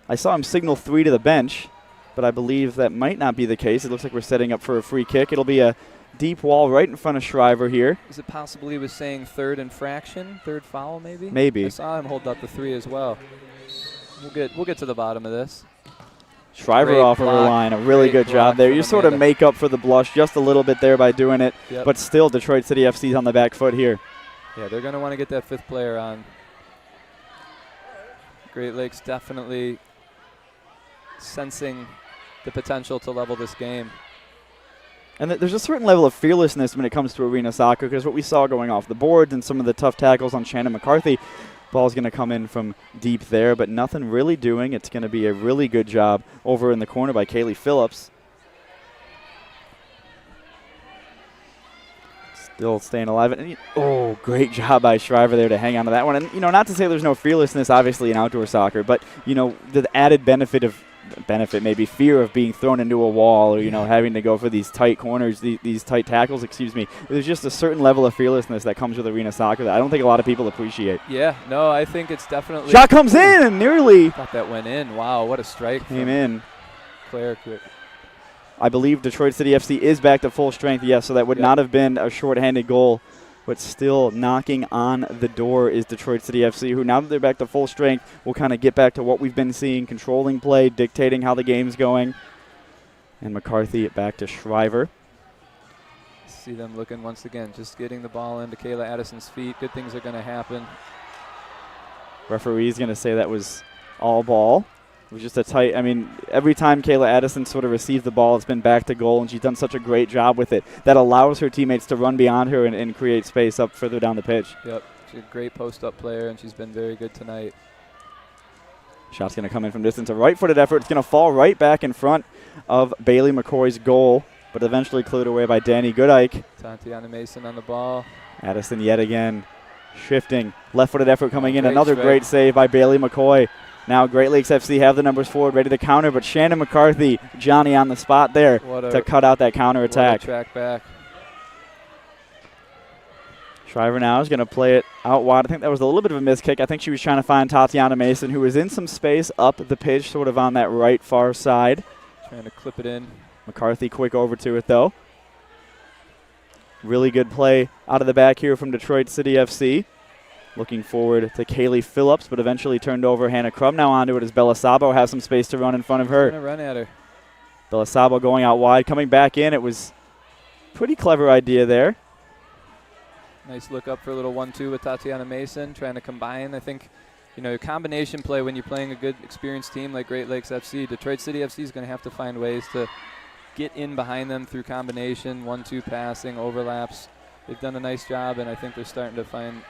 I saw him signal 3 to the bench, but I believe that might not be the case. It looks like we're setting up for a free kick. It'll be a deep wall right in front of Shriver here. Is it possible he was saying third infraction, third foul maybe? Maybe. I saw him hold up the 3 as well. We'll get to the bottom of this. Shriver Great off of her block. line. A really good job there. You sort of make up for the blush just a little bit there by doing it, but still Detroit City FC's on the back foot here. Yeah, they're going to want to get that 5th player on. Great Lakes definitely sensing the potential to level this game. And there's a certain level of fearlessness when it comes to arena soccer, because what we saw going off the boards and some of the tough tackles on Shannon McCarthy, ball's going to come in from deep there, but nothing really doing. It's going to be a really good job over in the corner by Kaylee Phillips. Still staying alive. And, oh, great job by Shriver there to hang on to that one. And, you know, not to say there's no fearlessness, obviously, in outdoor soccer, but, you know, the added maybe fear of being thrown into a wall or, you know, having to go for these tight corners, these tight tackles, excuse me. There's just a certain level of fearlessness that comes with arena soccer that I don't think a lot of people appreciate. Yeah, no, I think it's definitely. Shot comes in and nearly. Thought that went in. Wow, what a strike. Came in. Claire quick. I believe Detroit City FC is back to full strength, yes, so that would not have been a shorthanded goal. But still knocking on the door is Detroit City FC, who now that they're back to full strength will kind of get back to what we've been seeing, controlling play, dictating how the game's going. And McCarthy back to Shriver. See them looking once again, just getting the ball into Kayla Addison's feet. Good things are going to happen. Referee's going to say that was all ball. It was just a tight, I mean, every time Kayla Addison sort of received the ball, it's been back to goal, and she's done such a great job with it. That allows her teammates to run beyond her and create space up further down the pitch. Yep, she's a great post-up player, and she's been very good tonight. Shot's going to come in from distance. A right-footed effort. It's going to fall right back in front of Bailey McCoy's goal, but eventually cleared away by Danny Goodike. Tatiana Mason on the ball. Addison yet again shifting. Left-footed effort coming in. Another great save by Bailey McCoy. Now Great Lakes FC have the numbers forward, ready to counter, but Shannon McCarthy, Johnny on the spot there to cut out that counterattack. Track back. Shriver now is going to play it out wide. I think that was a little bit of a miss kick. I think she was trying to find Tatiana Mason, who was in some space up the pitch, sort of on that right far side. Trying to clip it in. McCarthy quick over to it, though. Really good play out of the back here from Detroit City FC. Looking forward to Kaylee Phillips, but eventually turned over. Hannah Crum now onto it as Bella Sabo has some space to run in front of her. Trying to run at her. Bella Sabo going out wide, coming back in. It was a pretty clever idea there. Nice look up for a little 1-2 with Tatiana Mason, trying to combine. I think, you know, combination play when you're playing a good, experienced team like Great Lakes FC. Detroit City FC is going to have to find ways to get in behind them through combination, 1-2 passing, overlaps. They've done a nice job, and I think they're starting to find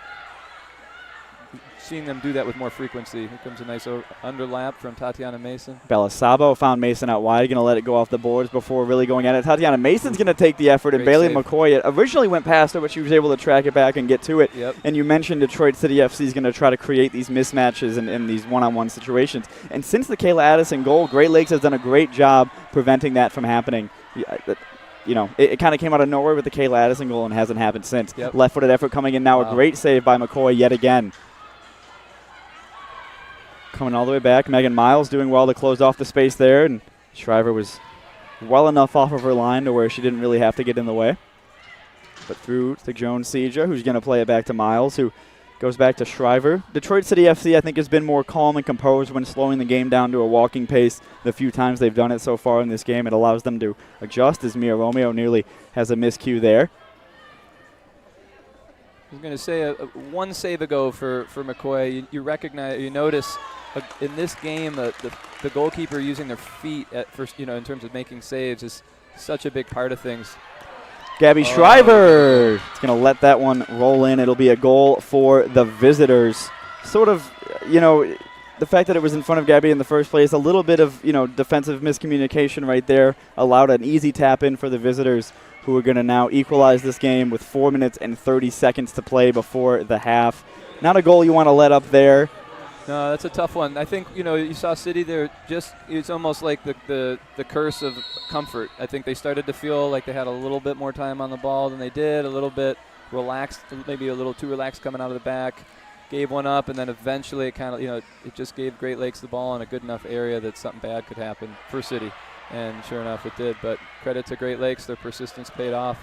seeing them do that with more frequency. Here comes a nice underlap from Tatiana Mason. Bella Sabo found Mason out wide, going to let it go off the boards before really going at it. Tatiana Mason's going to take the effort, and Bailey McCoy originally went past her, but she was able to track it back and get to it. Yep. And you mentioned Detroit City FC is going to try to create these mismatches in these one-on-one situations. And since the Kayla Addison goal, Great Lakes has done a great job preventing that from happening. It kind of came out of nowhere with the Kayla Addison goal and hasn't happened since. Yep. Left-footed effort coming in now. Wow. A great save by McCoy yet again. Coming all the way back. Megan Miles doing well to close off the space there. And Shriver was well enough off of her line to where she didn't really have to get in the way. But through to Joan Seja, who's going to play it back to Miles, who goes back to Shriver. Detroit City FC, I think, has been more calm and composed when slowing the game down to a walking pace. The few times they've done it so far in this game, it allows them to adjust, as Mia Romeo nearly has a miscue there. I was going to say one save ago for McCoy. You notice in this game the goalkeeper using their feet at first, in terms of making saves is such a big part of things. Gabby Shriver is going to let that one roll in. It'll be a goal for the visitors. Sort of, the fact that it was in front of Gabby in the first place, a little bit of, defensive miscommunication right there, allowed an easy tap in for the visitors, who are going to now equalize this game with 4 minutes and 30 seconds to play before the half. Not a goal you want to let up there. No, that's a tough one. I think, you saw City there it's almost like the curse of comfort. I think they started to feel like they had a little bit more time on the ball than they did, a little bit relaxed, maybe a little too relaxed coming out of the back. Gave one up, and then eventually it kind of, it just gave Great Lakes the ball in a good enough area that something bad could happen for City. And sure enough, it did. But credit to Great Lakes, their persistence paid off.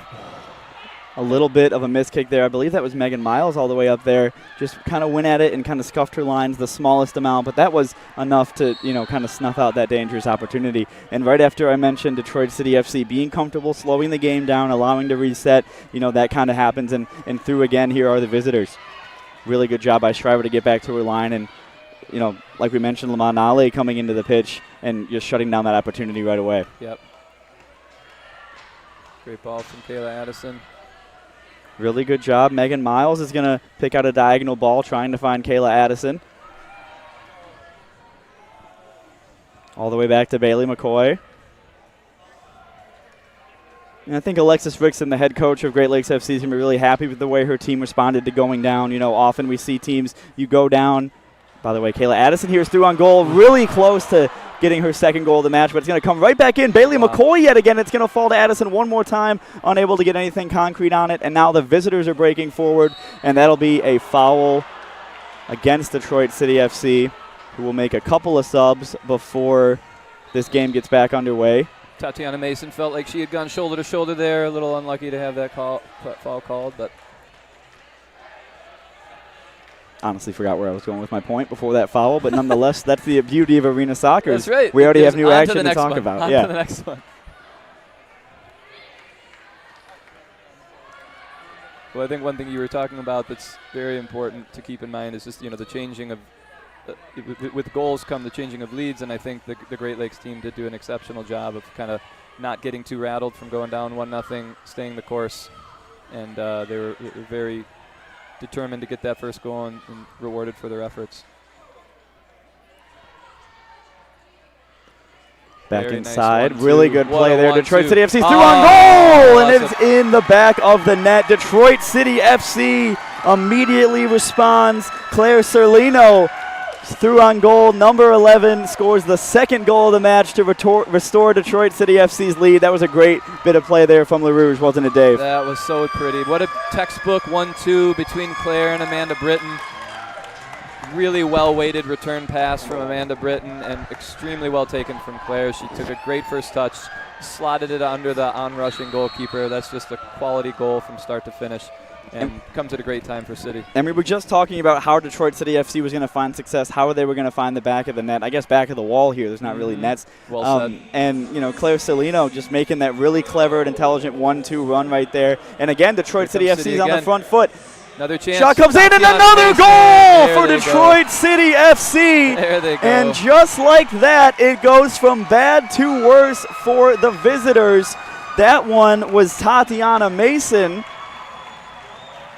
A little bit of a miss kick there. I believe that was Megan Miles all the way up there. Just kind of went at it and kind of scuffed her lines the smallest amount, but that was enough to, kind of snuff out that dangerous opportunity. And right after I mentioned Detroit City FC being comfortable, slowing the game down, allowing to reset, that kind of happens. And through again, here are the visitors. Really good job by Shriver to get back to her line. And, like we mentioned, Lamont Ali coming into the pitch and just shutting down that opportunity right away. Yep. Great ball from Kayla Addison. Really good job. Megan Miles is going to pick out a diagonal ball, trying to find Kayla Addison. All the way back to Bailey McCoy. And I think Alexis Rickson, the head coach of Great Lakes FC, is going to be really happy with the way her team responded to going down. Often we see teams, you go down. By the way, Kayla Addison here is through on goal, really close to getting her second goal of the match, but it's going to come right back in. Bailey McCoy yet again. It's going to fall to Addison one more time, unable to get anything concrete on it. And now the visitors are breaking forward, and that'll be a foul against Detroit City FC, who will make a couple of subs before this game gets back underway. Tatiana Mason felt like she had gone shoulder to shoulder there. A little unlucky to have that foul called, but honestly forgot where I was going with my point before that foul, but nonetheless, that's the beauty of arena soccer. That's right. We already have new action to talk about. On to the next one. Well, I think one thing you were talking about that's very important to keep in mind is just, the changing of with goals come the changing of leads, and I think the Great Lakes team did do an exceptional job of kind of not getting too rattled from going down 1-0, staying the course, and they were very determined to get that first goal and rewarded for their efforts. Back Very inside, nice really good play there. Detroit City FC through on goal, and it's in the back of the net. Detroit City FC immediately responds. Claire Serlino through on goal. Number 11 scores the second goal of the match to restore Detroit City FC's lead. That was a great bit of play there from LaRouge, wasn't it, Dave? That was so pretty. What a textbook 1-2 between Claire and Amanda Britton. Really well-weighted return pass from Amanda Britton and extremely well taken from Claire. She took a great first touch, slotted it under the on-rushing goalkeeper. That's just a quality goal from start to finish. And comes at a great time for City. And we were just talking about how Detroit City FC was going to find success, how they were going to find the back of the net. I guess back of the wall here. There's not really nets. Well said. And, Claire Celino just making that really clever and intelligent 1-2 run right there. And again, Detroit City FC is on the front foot. Another chance. Shot comes in, and another goal for Detroit City FC. There they go. And just like that, it goes from bad to worse for the visitors. That one was Tatiana Mason.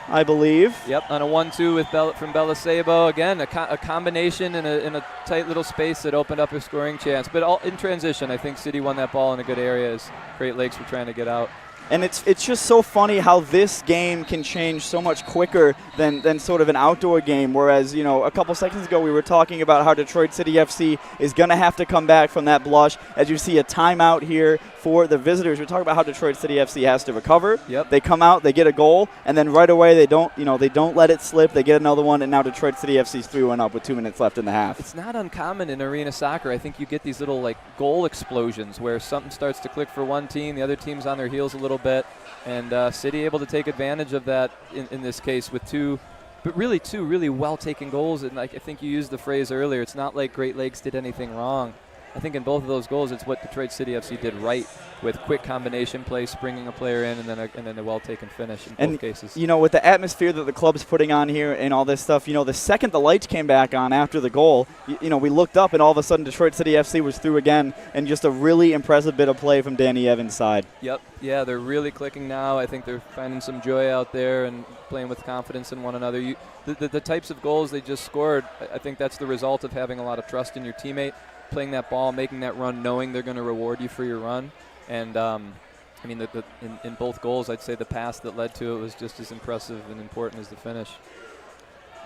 I believe. Yep, on a 1-2 with from Belisebo. Again, a combination in a tight little space that opened up a scoring chance. But all in transition, I think City won that ball in a good area as Great Lakes were trying to get out. And it's just so funny how this game can change so much quicker than sort of an outdoor game, whereas, a couple seconds ago we were talking about how Detroit City FC is going to have to come back from that blush. As you see a timeout here for the visitors, we're talking about how Detroit City FC has to recover. Yep. They come out, they get a goal, and then right away they don't let it slip. They get another one, and now Detroit City FC's 3-1 up with 2 minutes left in the half. It's not uncommon in arena soccer. I think you get these little goal explosions where something starts to click for one team, the other team's on their heels a little bit, and City able to take advantage of that in this case with two really well-taken goals. And I think you used the phrase earlier, it's not like Great Lakes did anything wrong. I think in both of those goals, it's what Detroit City FC did right with quick combination play, springing a player in, and then a well-taken finish in both cases. With the atmosphere that the club's putting on here and all this stuff, the second the lights came back on after the goal, we looked up and all of a sudden Detroit City FC was through again, and just a really impressive bit of play from Danny Evans' side. Yep. Yeah, they're really clicking now. I think they're finding some joy out there and playing with confidence in one another. The types of goals they just scored, I think that's the result of having a lot of trust in your teammate, playing that ball, making that run, knowing they're going to reward you for your run. And, in both goals, I'd say the pass that led to it was just as impressive and important as the finish.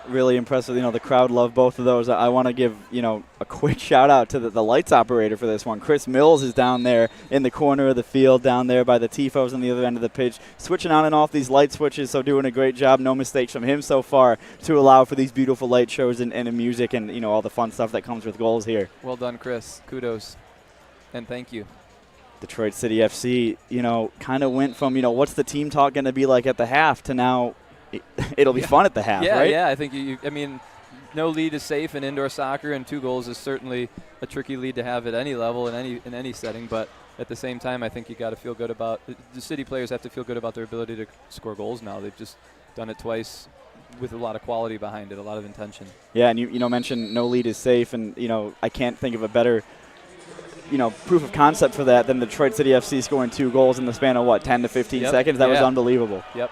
Really impressive. The crowd loved both of those. I want to give, a quick shout out to the lights operator for this one. Chris Mills is down there in the corner of the field, down there by the tifos on the other end of the pitch, switching on and off these light switches, so doing a great job. No mistakes from him so far to allow for these beautiful light shows and music and, all the fun stuff that comes with goals here. Well done, Chris. Kudos. And thank you. Detroit City FC, kind of went from, what's the team talk going to be like at the half to now it'll be fun at the half, right? Yeah, I think no lead is safe in indoor soccer, and 2 goals is certainly a tricky lead to have at any level in any setting. But at the same time, I think you got to feel good about the City players have to feel good about their ability to score goals now. They've just done it twice with a lot of quality behind it, a lot of intention. Yeah, and you mentioned no lead is safe, and I can't think of a better proof of concept for that than the Detroit City FC scoring 2 goals in the span of 10 to 15 seconds. That was unbelievable. Yep.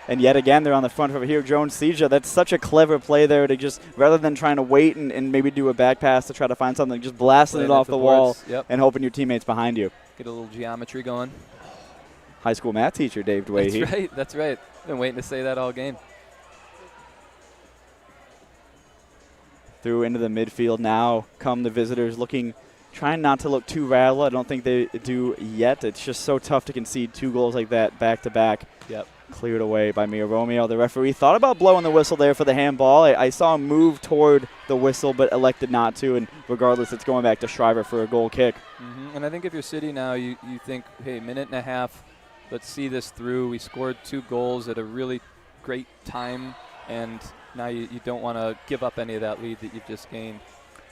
And yet again, they're on the front over here. Jones Seja, that's such a clever play there to just, rather than trying to wait and maybe do a back pass to try to find something, just blasting it off the wall and hoping your teammate's behind you. Get a little geometry going. High school math teacher Dave Dwayhe. That's right. Been waiting to say that all game. Through into the midfield now come the visitors, trying not to look too rattled. I don't think they do yet. It's just so tough to concede 2 goals like that back to back. Yep. Cleared away by Mia Romeo. The referee thought about blowing the whistle there for the handball. I saw him move toward the whistle, but elected not to. And regardless, it's going back to Shriver for a goal kick. Mm-hmm. And I think if you're City now, you think, hey, minute and a half, let's see this through. We scored 2 goals at a really great time, and now you don't want to give up any of that lead that you've just gained.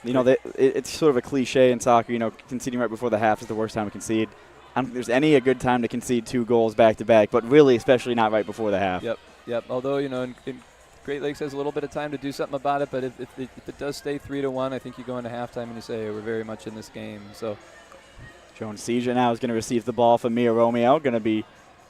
It's sort of a cliche in soccer, conceding right before the half is the worst time to concede. I don't think there's a good time to concede 2 goals back-to-back, but really especially not right before the half. Yep. Although, in Great Lakes has a little bit of time to do something about it, but if it does stay 3-1, I think you go into halftime and you say, hey, we're very much in this game. So Jones Seja now is going to receive the ball from Mia Romeo, going to be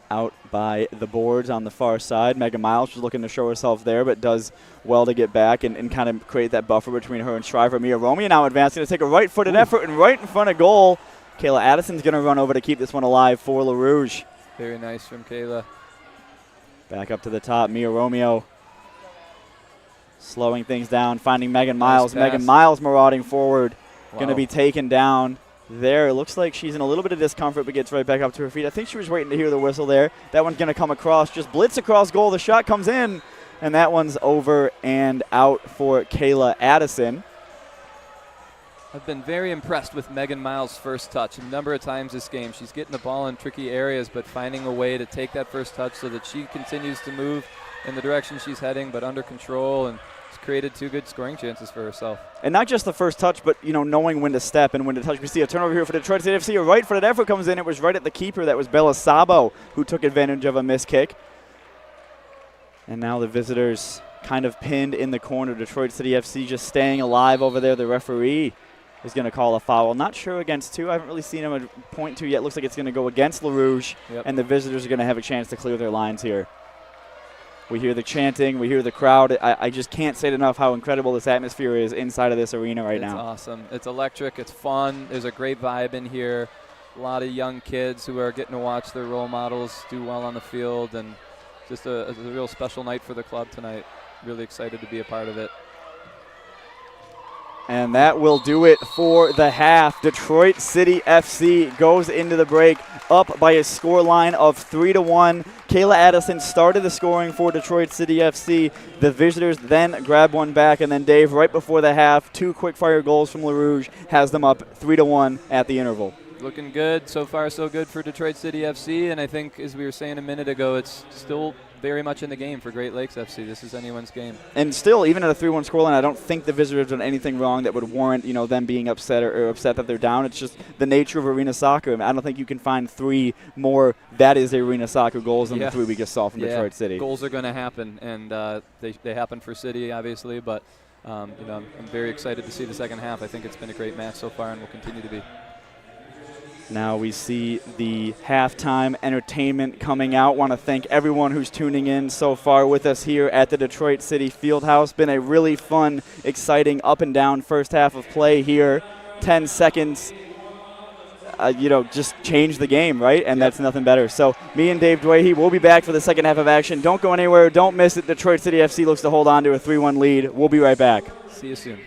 out by the boards on the far side. Megan Miles was looking to show herself there, but does well to get back and kind of create that buffer between her and Shriver. Mia Romeo now advancing to take a right-footed effort and right in front of goal. Kayla Addison's going to run over to keep this one alive for LaRouge. Very nice from Kayla. Back up to the top, Mia Romeo slowing things down, finding Megan Miles. Nice Megan Miles marauding forward, wow. Going to be taken down there. It looks like she's in a little bit of discomfort, but gets right back up to her feet. I think she was waiting to hear the whistle there. That one's going to come across, just blitz across goal. The shot comes in, and that one's over and out for Kayla Addison. I've been very impressed with Megan Miles' first touch. A number of times this game, she's getting the ball in tricky areas, but finding a way to take that first touch so that she continues to move in the direction she's heading, but under control, and has created 2 good scoring chances for herself. And not just the first touch, but knowing when to step and when to touch. We see a turnover here for Detroit City FC. A right-footed effort comes in. It was right at the keeper. That was Bella Sabo, who took advantage of a missed kick. And now the visitors kind of pinned in the corner. Detroit City FC just staying alive over there. The referee is going to call a foul. Not sure against 2. I haven't really seen him point to yet. Looks like it's going to go against LaRouge, and the visitors are going to have a chance to clear their lines here. We hear the chanting. We hear the crowd. I just can't say it enough how incredible this atmosphere is inside of this arena right now. It's awesome. It's electric. It's fun. There's a great vibe in here. A lot of young kids who are getting to watch their role models do well on the field, and just a real special night for the club tonight. Really excited to be a part of it. And that will do it for the half. Detroit City FC goes into the break up by a scoreline of 3-1. Kayla Addison started the scoring for Detroit City FC. The visitors then grab one back, and then Dave, right before the half, 2 quick-fire goals from LaRouge has them up 3-1 at the interval. Looking good. So far, so good for Detroit City FC, and I think, as we were saying a minute ago, it's still very much in the game for Great Lakes FC. This is anyone's game. And still, even at a 3-1 scoreline, I don't think the visitors have done anything wrong that would warrant, them being upset or upset that they're down. It's just the nature of arena soccer. I mean, I don't think you can find 3 more that is arena soccer goals than the 3 we just saw from Detroit City. Goals are going to happen, and they happen for City, obviously, but I'm very excited to see the second half. I think it's been a great match so far and will continue to be. Now we see the halftime entertainment coming out. Want to thank everyone who's tuning in so far with us here at the Detroit City Fieldhouse. Been a really fun, exciting, up and down first half of play here. 10 seconds, just change the game, right? And that's nothing better. So me and Dave Dwahey will be back for the second half of action. Don't go anywhere. Don't miss it. Detroit City FC looks to hold on to a 3-1 lead. We'll be right back. See you soon.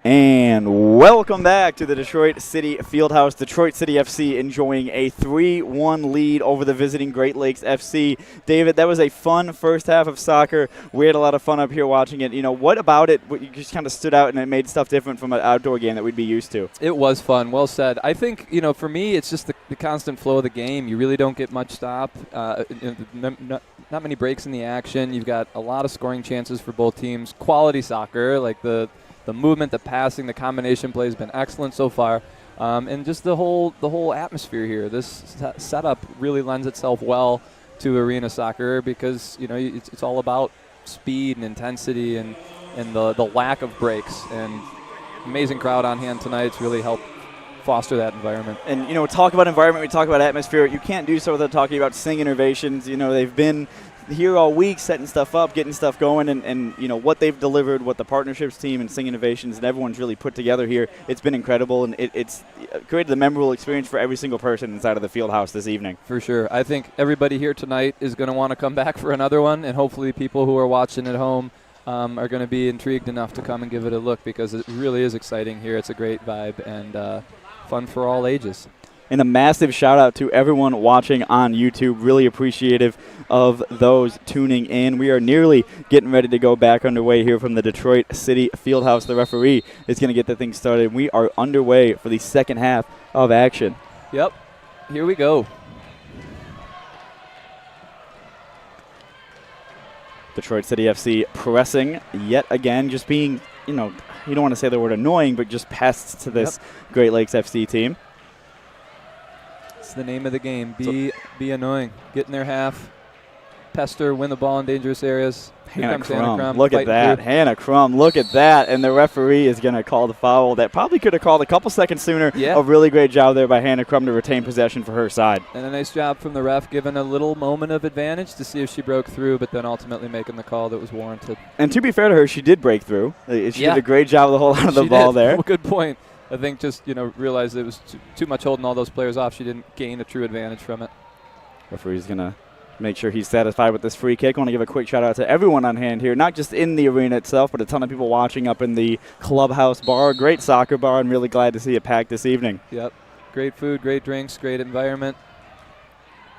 And welcome back to the Detroit City Fieldhouse. Detroit City FC enjoying a 3-1 lead over the visiting Great Lakes FC. David, that was a fun first half of soccer. We had a lot of fun up here watching it. You know, what about it you just kind of stood out and it made stuff different from an outdoor game that we'd be used to? It was fun. Well said. I think, you know, for me, it's just the constant flow of the game. You really don't get much stop. Not many breaks in the action. You've got a lot of scoring chances for both teams. Quality soccer, like the movement, the passing, the combination play has been excellent so far, and just the whole atmosphere here. This setup really lends itself well to arena soccer because it's all about speed and intensity and the lack of breaks. And amazing crowd on hand tonight. It's really helped foster that environment. And talk about environment, we talk about atmosphere. You can't do so without talking about Singh Innovations. They've been here all week setting stuff up, getting stuff going, and what they've delivered, what the partnerships team and Singh Innovations and everyone's really put together here. It's been incredible, and it's created a memorable experience for every single person inside of the field house this evening. For sure. I think everybody here tonight is going to want to come back for another one, and hopefully people who are watching at home are going to be intrigued enough to come and give it a look because it really is exciting here. It's a great vibe and fun for all ages. And a massive shout out to everyone watching on YouTube. Really appreciative of those tuning in. We are nearly getting ready to go back underway here from the Detroit City Fieldhouse. The referee is going to get the thing started. We are underway for the second half of action. Yep. Here we go. Detroit City FC pressing yet again, just being, you don't want to say the word annoying, but just pests to this Great Lakes FC team. It's the name of the game. Be annoying. Get in their half. Pester, win the ball in dangerous areas. Hannah Crum. Look at that. Hannah Crum. Look at that. And the referee is going to call the foul that probably could have called a couple seconds sooner. Yeah. A really great job there by Hannah Crum to retain possession for her side. And a nice job from the ref, giving a little moment of advantage to see if she broke through, but then ultimately making the call that was warranted. And to be fair to her, she did break through. She did a great job of the whole out of the ball there. Good point. I think just, realized it was too much holding all those players off. She didn't gain a true advantage from it. Referee's going to make sure he's satisfied with this free kick. I want to give a quick shout out to everyone on hand here, not just in the arena itself, but a ton of people watching up in the clubhouse bar. Great soccer bar. I'm really glad to see it packed this evening. Yep. Great food, great drinks, great environment.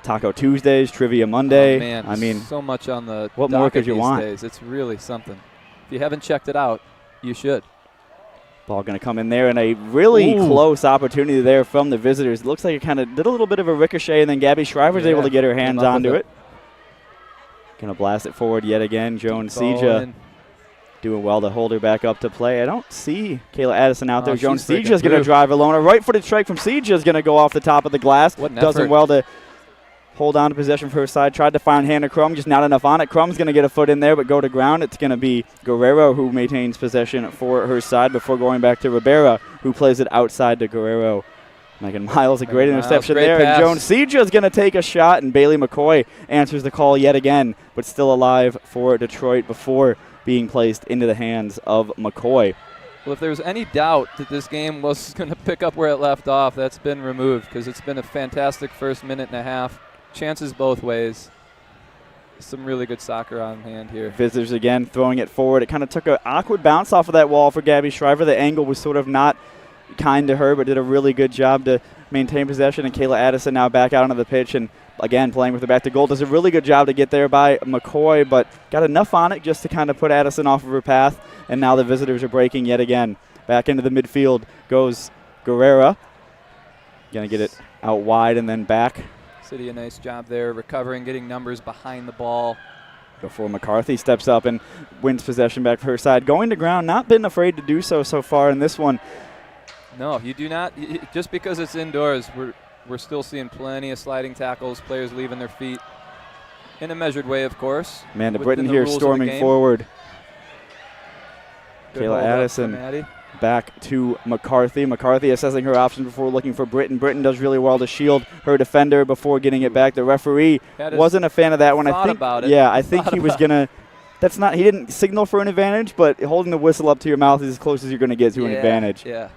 Taco Tuesdays, Trivia Monday. Oh, man. I mean, so much on the what more could you want? Days. It's really something. If you haven't checked it out, you should. Ball going to come in there, and a really close opportunity there from the visitors. It looks like it kind of did a little bit of a ricochet, and then Gabby Shriver's able to get her hands onto it. Going to blast it forward yet again. Joan Seja doing well to hold her back up to play. I don't see Kayla Addison out there. Joan Seja's going to drive alone. A right-footed strike from Seja is going to go off the top of the glass. Does well to hold on to possession for her side. Tried to find Hannah Crum, just not enough on it. Crum's going to get a foot in there, but go to ground. It's going to be Guerrero who maintains possession for her side before going back to Ribera, who plays it outside to Guerrero. Megan Miles, a great interception there. Pass. And Joan Seja is going to take a shot, and Bailey McCoy answers the call yet again, but still alive for Detroit before being placed into the hands of McCoy. Well, if there was any doubt that this game was going to pick up where it left off, that's been removed because it's been a fantastic first minute and a half. Chances both ways. Some really good soccer on hand here. Visitors again throwing it forward. It kind of took an awkward bounce off of that wall for Gabby Shriver. The angle was sort of not kind to her, but did a really good job to maintain possession. And Kayla Addison now back out onto the pitch and again playing with the back to goal. Does a really good job to get there by McCoy, but got enough on it just to kind of put Addison off of her path. And now the visitors are breaking yet again. Back into the midfield goes Guerrera. Going to get it out wide and then back. City, a nice job there, recovering, getting numbers behind the ball. Before McCarthy steps up and wins possession back for her side. Going to ground, not been afraid to do so far in this one. No, you do not. Just because it's indoors, we're still seeing plenty of sliding tackles, players leaving their feet in a measured way, of course. Amanda Britton here storming forward. Good Kayla Addison back to McCarthy. McCarthy assessing her options before looking for Britton. Britton does really well to shield her defender before getting it back. The referee wasn't a fan of that one. I think he was gonna. That's not. He didn't signal for an advantage, but holding the whistle up to your mouth is as close as you're going to get to an advantage. Yeah.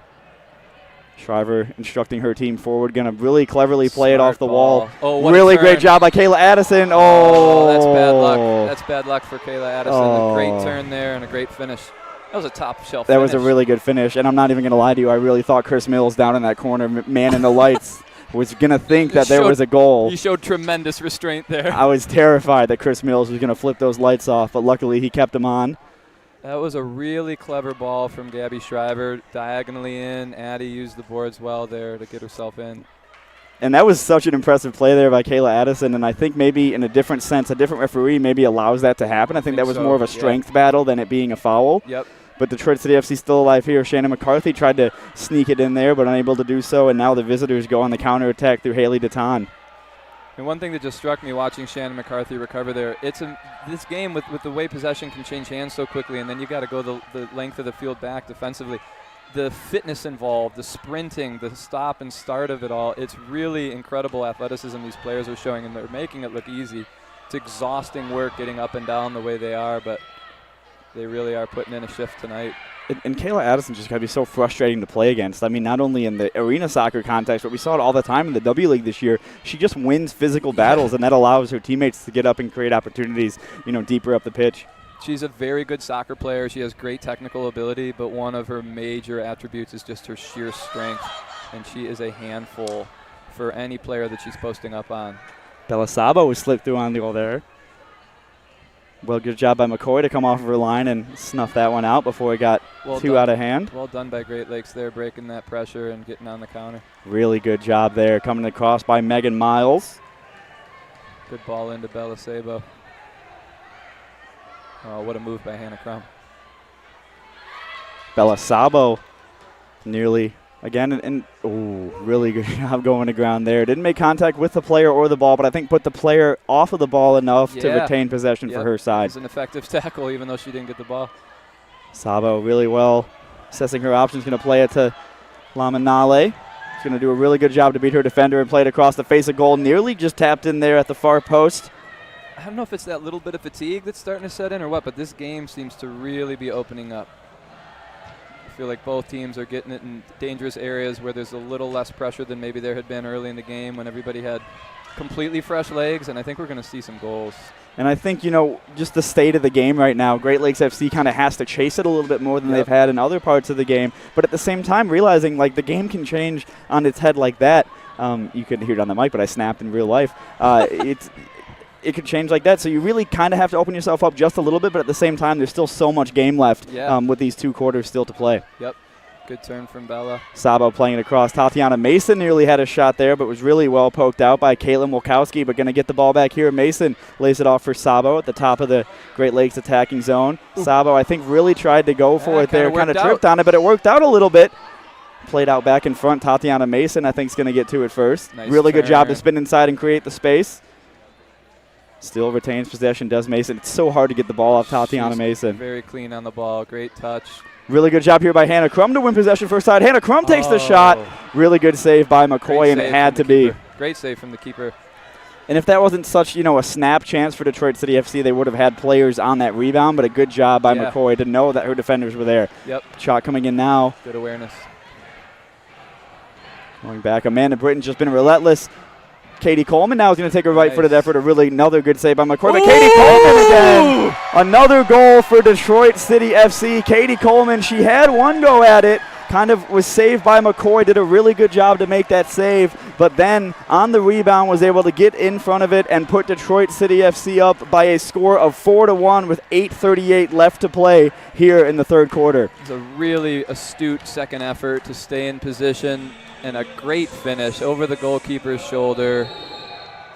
Shriver instructing her team forward, going to really cleverly play it off the wall. Oh, really great job by Kayla Addison. Oh, that's bad luck. That's bad luck for Kayla Addison. A great turn there and a great finish. That was a top-shelf That finish. was a really good finish, and I'm not even going to lie to you. I really thought Chris Mills down in that corner, man in the lights, was going to think that there was a goal. He showed tremendous restraint there. I was terrified that Chris Mills was going to flip those lights off, but luckily he kept them on. That was a really clever ball from Gabby Schreiber, diagonally in. Addie used the boards well there to get herself in. And that was such an impressive play there by Kayla Addison, and I think maybe in a different sense, a different referee maybe allows that to happen. I think that was more of a strength battle than it being a foul. Yep. But Detroit City FC still alive here. Shannon McCarthy tried to sneak it in there, but unable to do so, and now the visitors go on the counterattack through Haley Deton. And one thing that just struck me watching Shannon McCarthy recover there, this game with the way possession can change hands so quickly, and then you got to go the length of the field back defensively. The fitness involved, the sprinting, the stop and start of it all, it's really incredible athleticism these players are showing, and they're making it look easy. It's exhausting work getting up and down the way they are, but they really are putting in a shift tonight. And Kayla Addison just got to be so frustrating to play against. I mean, not only in the arena soccer context, but we saw it all the time in the W League this year. She just wins physical battles, and that allows her teammates to get up and create opportunities, deeper up the pitch. She's a very good soccer player. She has great technical ability, but one of her major attributes is just her sheer strength, and she is a handful for any player that she's posting up on. Bella Sabo was slipped through on the goal there. Well, good job by McCoy to come off of her line and snuff that one out before it got too out of hand. Well done by Great Lakes there, breaking that pressure and getting on the counter. Really good job there, coming across by Megan Miles. Good ball into Bella Sabo. Oh, what a move by Hannah Crum. Bella Sabo nearly again, and really good job going to ground there. Didn't make contact with the player or the ball, but I think put the player off of the ball enough to retain possession for her side. It was an effective tackle, even though she didn't get the ball. Sabo really well assessing her options, going to play it to Lamanale. She's going to do a really good job to beat her defender and play it across the face of goal. Nearly just tapped in there at the far post. I don't know if it's that little bit of fatigue that's starting to set in or what, but this game seems to really be opening up. I feel like both teams are getting it in dangerous areas where there's a little less pressure than maybe there had been early in the game when everybody had completely fresh legs, and I think we're going to see some goals. And I think, just the state of the game right now, Great Lakes FC kind of has to chase it a little bit more than they've had in other parts of the game. But at the same time, realizing, the game can change on its head like that. You couldn't hear it on the mic, but I snapped in real life. It could change like that. So you really kind of have to open yourself up just a little bit, but at the same time, there's still so much game left with these 2 quarters still to play. Yep. Good turn from Bella. Sabo playing it across. Tatiana Mason nearly had a shot there, but was really well poked out by Caitlin Wilkowski, but going to get the ball back here. Mason lays it off for Sabo at the top of the Great Lakes attacking zone. Sabo, I think, really tried to go for it there. Kind of tripped on it, but it worked out a little bit. Played out back in front. Tatiana Mason, I think, is going to get to it first. Nice really turn. Good job to spin inside and create the space. Still retains possession, does Mason. It's so hard to get the ball off Tatiana Mason. Very clean on the ball. Great touch. Really good job here by Hannah Crum to win possession first side. Hannah Crum takes the shot. Really good save by McCoy, and it had to be. Great save from the keeper. And if that wasn't such, a snap chance for Detroit City FC, they would have had players on that rebound, but a good job by McCoy to know that her defenders were there. Yep. Shot coming in now. Good awareness. Going back, Amanda Britton's just been relentless. Katie Coleman now is going to take a right-footed effort. Another good save by McCoy. But Katie Coleman again. Another goal for Detroit City FC. Katie Coleman, she had one go at it. Kind of was saved by McCoy. Did a really good job to make that save. But then on the rebound was able to get in front of it and put Detroit City FC up by a score of 4-1 with 8:38 left to play here in the third quarter. It's a really astute second effort to stay in position. And a great finish over the goalkeeper's shoulder,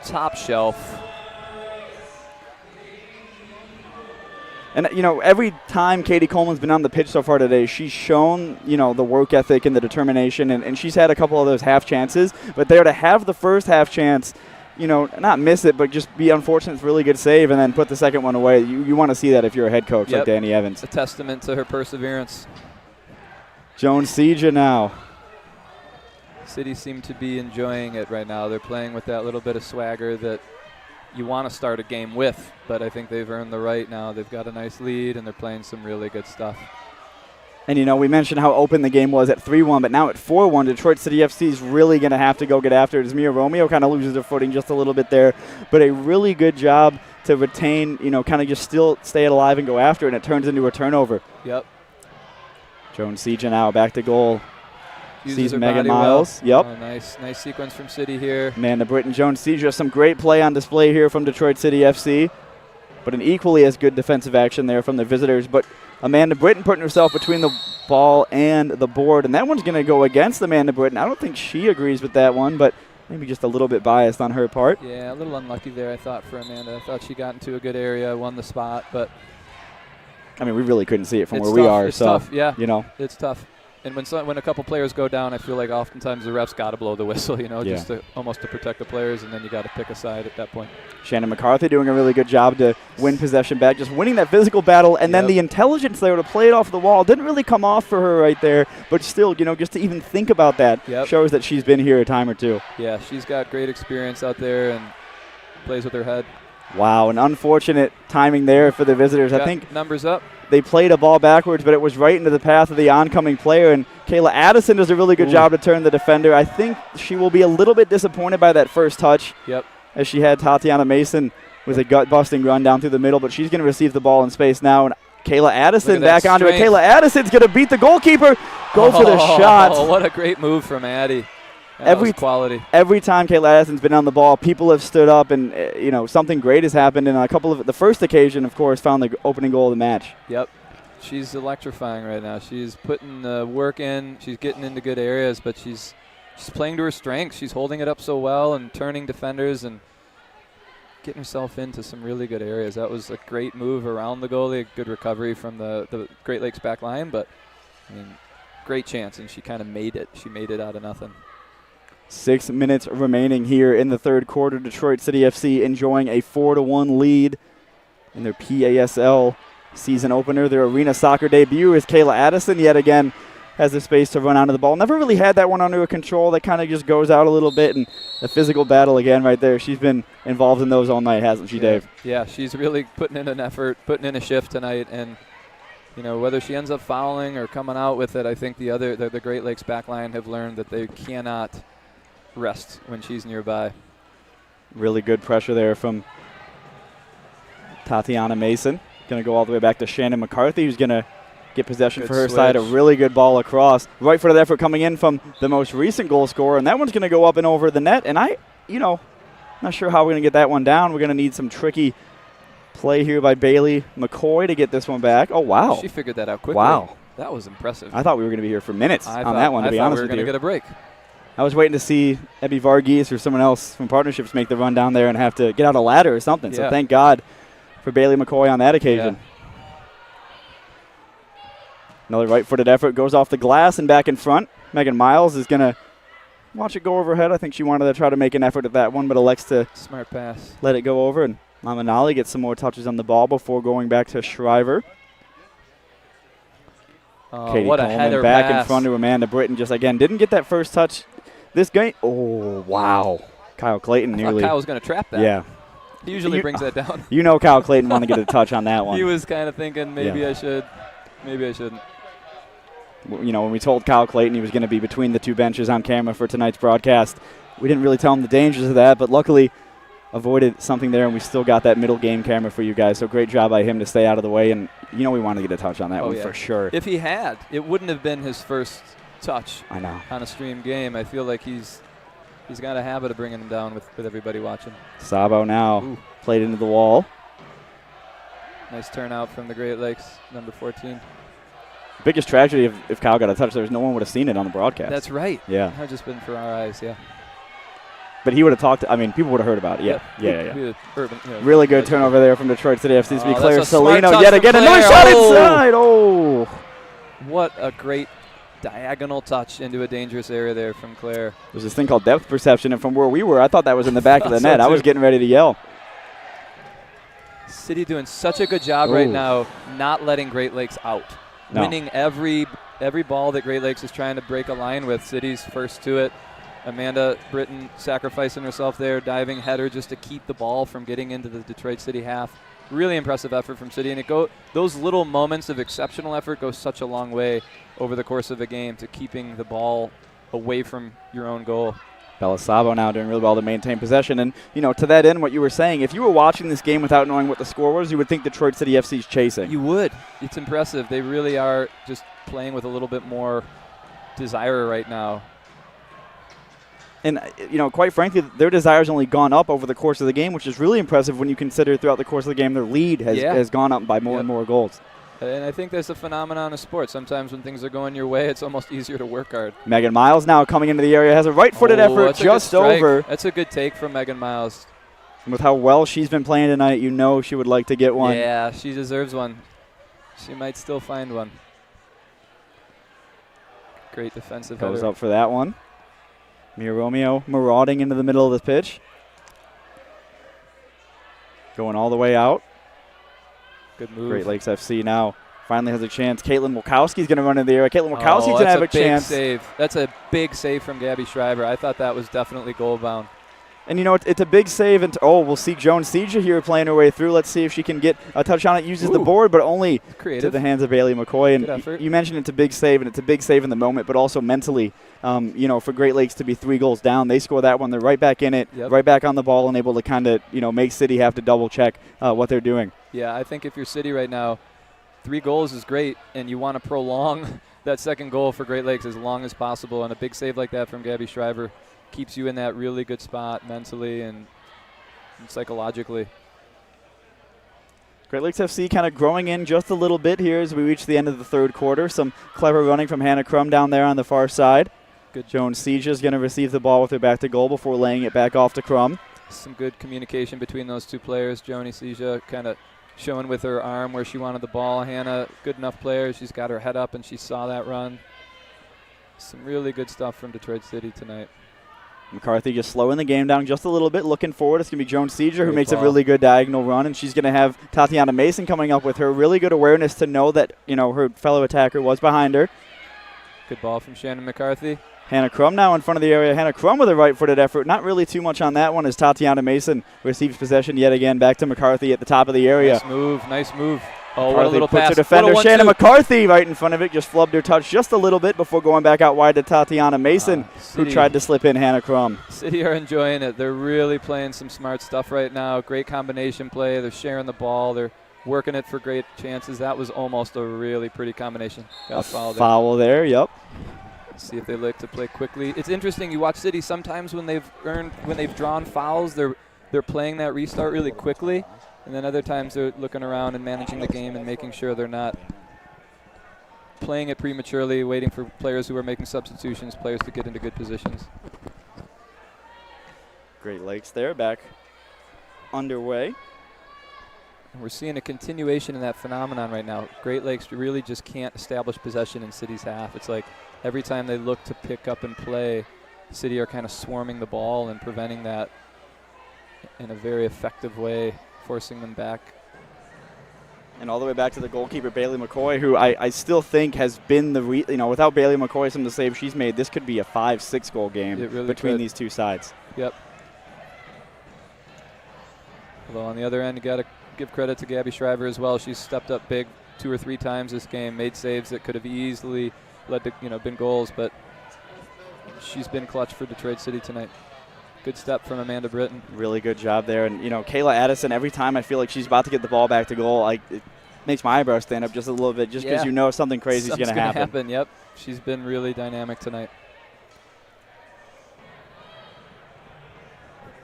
top shelf. And, every time Katie Coleman's been on the pitch so far today, she's shown, the work ethic and the determination, and she's had a couple of those half chances. But there to have the first half chance, not miss it, but just be unfortunate, it's a really good save, and then put the second one away. You want to see that if you're a head coach like Danny Evans. It's a testament to her perseverance. Joan Seja now. City seem to be enjoying it right now. They're playing with that little bit of swagger that you want to start a game with, but I think they've earned the right now. They've got a nice lead, and they're playing some really good stuff. And, we mentioned how open the game was at 3-1, but now at 4-1, Detroit City FC is really going to have to go get after it as Mia Romeo kind of loses her footing just a little bit there. But a really good job to retain, kind of just still stay it alive and go after it, and it turns into a turnover. Yep. Joan Seja now back to goal. Uses Sees her Megan body Miles. well. Yep. Nice sequence from City here. Amanda Britton, Joan Seja, some great play on display here from Detroit City FC, but an equally as good defensive action there from the visitors. But Amanda Britton putting herself between the ball and the board, and that one's going to go against Amanda Britton. I don't think she agrees with that one, but maybe just a little bit biased on her part. Yeah, a little unlucky there, I thought, for Amanda. I thought she got into a good area, won the spot, but I mean, we really couldn't see it from where tough. we are. It's so, tough, yeah. you know. It's tough. And when a couple players go down, I feel like oftentimes the refs got to blow the whistle, just almost to protect the players, and then you got to pick a side at that point. Shannon McCarthy doing a really good job to win possession back, just winning that physical battle, and then the intelligence there to play it off the wall didn't really come off for her right there, but still, just to even think about that shows that she's been here a time or two. Yeah, she's got great experience out there and plays with her head. Wow, an unfortunate timing there for the visitors. I think numbers up. They played a ball backwards, but it was right into the path of the oncoming player, and Kayla Addison does a really good job to turn the defender. I think she will be a little bit disappointed by that first touch, as she had Tatiana Mason with a gut-busting run down through the middle, but she's going to receive the ball in space now, and Kayla Addison back onto it. Kayla Addison's going to beat the goalkeeper. Go for the shot. Oh, what a great move from Addie. That was quality. Every time Kayla Addison's been on the ball, people have stood up, and something great has happened. And the first occasion, of course, found the opening goal of the match. Yep, she's electrifying right now. She's putting the work in. She's getting into good areas, but she's playing to her strengths. She's holding it up so well and turning defenders and getting herself into some really good areas. That was a great move around the goalie. A good recovery from the Great Lakes back line, but great chance, and she kind of made it. She made it out of nothing. 6 minutes remaining here in the third quarter. Detroit City FC enjoying a 4-1 lead in their PASL season opener. Their arena soccer debut is Kayla Addison yet again has the space to run onto the ball. Never really had that one under control. That kind of just goes out a little bit, and the physical battle again right there. She's been involved in those all night, hasn't she, Dave? Yeah, she's really putting in an effort, putting in a shift tonight, and whether she ends up fouling or coming out with it, I think the Great Lakes backline have learned that they cannot rest when she's nearby. Really good pressure there from Tatiana Mason. Going to go all the way back to Shannon McCarthy, who's going to get possession for her side. A really good ball across. Right footed effort coming in from the most recent goal scorer, and that one's going to go up and over the net. And not sure how we're going to get that one down. We're going to need some tricky play here by Bailey McCoy to get this one back. Oh, wow. She figured that out quickly. Wow. That was impressive. I thought we were going to be here for minutes on that one, to be honest with you. I thought we were going to get a break. I was waiting to see Ebby Varghese or someone else from Partnerships make the run down there and have to get out a ladder or something. So thank God for Bailey McCoy on that occasion. Another right-footed effort goes off the glass and back in front. Megan Miles is going to watch it go overhead. I think she wanted to try to make an effort at that one, but elects to smart pass. Let it go over. And Mama Nolly gets some more touches on the ball before going back to Shriver. Katie what a Coleman header back pass. In front of Amanda Britton. Just again, didn't get that first touch. This game, oh, wow. Kyle Clayton nearly. Kyle was going to trap that. Yeah. He usually brings that down. Kyle Clayton wanted to get a touch on that one. He was kind of thinking maybe I should, maybe I shouldn't. When we told Kyle Clayton he was going to be between the two benches on camera for tonight's broadcast, we didn't really tell him the dangers of that, but luckily avoided something there, and we still got that middle game camera for you guys. So great job by him to stay out of the way, and we wanted to get a touch on that one for sure. If he had, it wouldn't have been his first touch. I know. On a stream game. I feel like he's got a habit of bringing him down with everybody watching. Sabo now played into the wall. Nice turnout from the Great Lakes, number 14. Biggest tragedy if Kyle got a touch, no one would have seen it on the broadcast. That's right. Yeah. It had just been for our eyes, But he would have talked. People would have heard about it. Yeah. Really good turnover there from Detroit City FC. To be Claire Salino yet again. Another shot inside. Oh. What a great diagonal touch into a dangerous area there from Claire. There's this thing called depth perception, and from where we were, I thought that was in the back of the net. I was getting ready to yell. City doing such a good job right now not letting Great Lakes out. No. Winning every ball that Great Lakes is trying to break a line with. City's first to it. Amanda Britton sacrificing herself there, diving header just to keep the ball from getting into the Detroit City half. Really impressive effort from City, and those little moments of exceptional effort go such a long way over the course of a game to keeping the ball away from your own goal. Belisabo now doing really well to maintain possession. And, to that end, what you were saying, if you were watching this game without knowing what the score was, you would think Detroit City FC's chasing. You would. It's impressive. They really are just playing with a little bit more desire right now. And, quite frankly, their desire's only gone up over the course of the game, which is really impressive when you consider throughout the course of the game their lead has gone up by more and more goals. And I think there's a phenomenon of sport. Sometimes when things are going your way, it's almost easier to work hard. Megan Miles now coming into the area, has a right-footed effort just over. That's a good take from Megan Miles. And with how well she's been playing tonight, she would like to get one. Yeah, she deserves one. She might still find one. Great defensive header. Goes up for that one. Mia Romeo marauding into the middle of the pitch. Going all the way out. Good move. Great Lakes FC now finally has a chance. Caitlin Wilkowski's going to run into the area. Caitlin Wilkowski's going to have a chance. Save. That's a big save from Gabby Schreiber. I thought that was definitely goal bound. And, it's a big save. And we'll see Joan Seja here playing her way through. Let's see if she can get a touch on it. Uses the board, but only to the hands of Bailey McCoy. And you mentioned it's a big save, and it's a big save in the moment, but also mentally, for Great Lakes to be 3 goals down. They score that one. They're right back in it, right back on the ball, and able to kind of, make City have to double-check what they're doing. Yeah, I think if you're City right now, 3 goals is great, and you want to prolong that second goal for Great Lakes as long as possible. And a big save like that from Gabby Schreiber keeps you in that really good spot mentally and psychologically. Great Lakes FC kind of growing in just a little bit here as we reach the end of the third quarter. Some clever running from Hannah Crum down there on the far side. Good. Joan Seja is going to receive the ball with her back to goal before laying it back off to Crum. Some good communication between those two players. Joni Seja kind of showing with her arm where she wanted the ball. Hannah, good enough player. She's got her head up and she saw that run. Some really good stuff from Detroit City tonight. McCarthy just slowing the game down just a little bit, looking forward. It's going to be Joan Seja who makes a really good diagonal run, and she's going to have Tatiana Mason coming up with her. Really good awareness to know that, her fellow attacker was behind her. Good ball from Shannon McCarthy. Hannah Crum now in front of the area. Hannah Crum with a right-footed effort. Not really too much on that one as Tatiana Mason receives possession yet again. Back to McCarthy at the top of the area. Nice move. Oh, McCarthy what a little puts pass. her defender, Shannon McCarthy, right in front of it. Just flubbed her touch just a little bit before going back out wide to Tatiana Mason, who tried to slip in Hannah Crum. City are enjoying it. They're really playing some smart stuff right now. Great combination play. They're sharing the ball. They're working it for great chances. That was almost a really pretty combination. Got a foul there, yep. See if they like to play quickly. It's interesting. You watch City sometimes when they've drawn fouls, they're playing that restart really quickly, and then other times they're looking around and managing the game and making sure they're not playing it prematurely, waiting for players who are making substitutions, players to get into good positions. Great Lakes there, back underway. And we're seeing a continuation in that phenomenon right now. Great Lakes really just can't establish possession in City's half. It's like every time they look to pick up and play, City are kind of swarming the ball and preventing that in a very effective way, forcing them back. And all the way back to the goalkeeper, Bailey McCoy, who I still think has been without Bailey McCoy, some of the saves she's made, this could be a 5-6 goal game between these two sides. Yep. Although on the other end, you got to give credit to Gabby Schreiber as well. She's stepped up big 2 or 3 times this game, made saves that could have easily led to been goals, but she's been clutch for Detroit City tonight. Good step from Amanda Britton. Really good job there. And, Kayla Addison, every time I feel like she's about to get the ball back to goal, it makes my eyebrows stand up just a little bit just because something crazy is going to happen. Yep. She's been really dynamic tonight.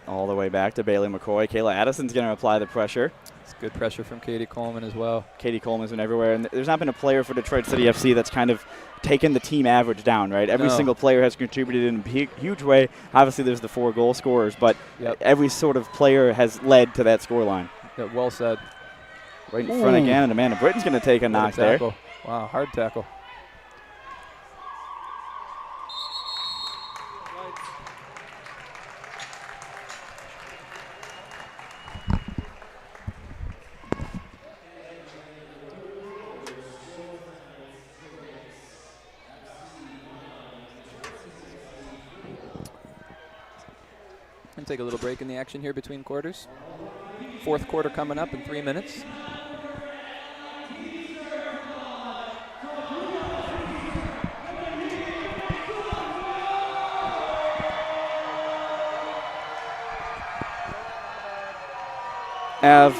All the way back to Bailey McCoy. Kayla Addison's going to apply the pressure. It's good pressure from Katie Coleman as well. Katie Coleman's been everywhere. And there's not been a player for Detroit City FC that's kind of taken the team average down, right? Every single player has contributed in a huge way. Obviously, there's the 4 goal scorers, but every sort of player has led to that scoreline. Yeah, well said. Right in front again, and Amanda Britton's going to take a knock there. Wow, hard tackle. And take a little break in the action here between quarters. 4th quarter coming up in 3 minutes. have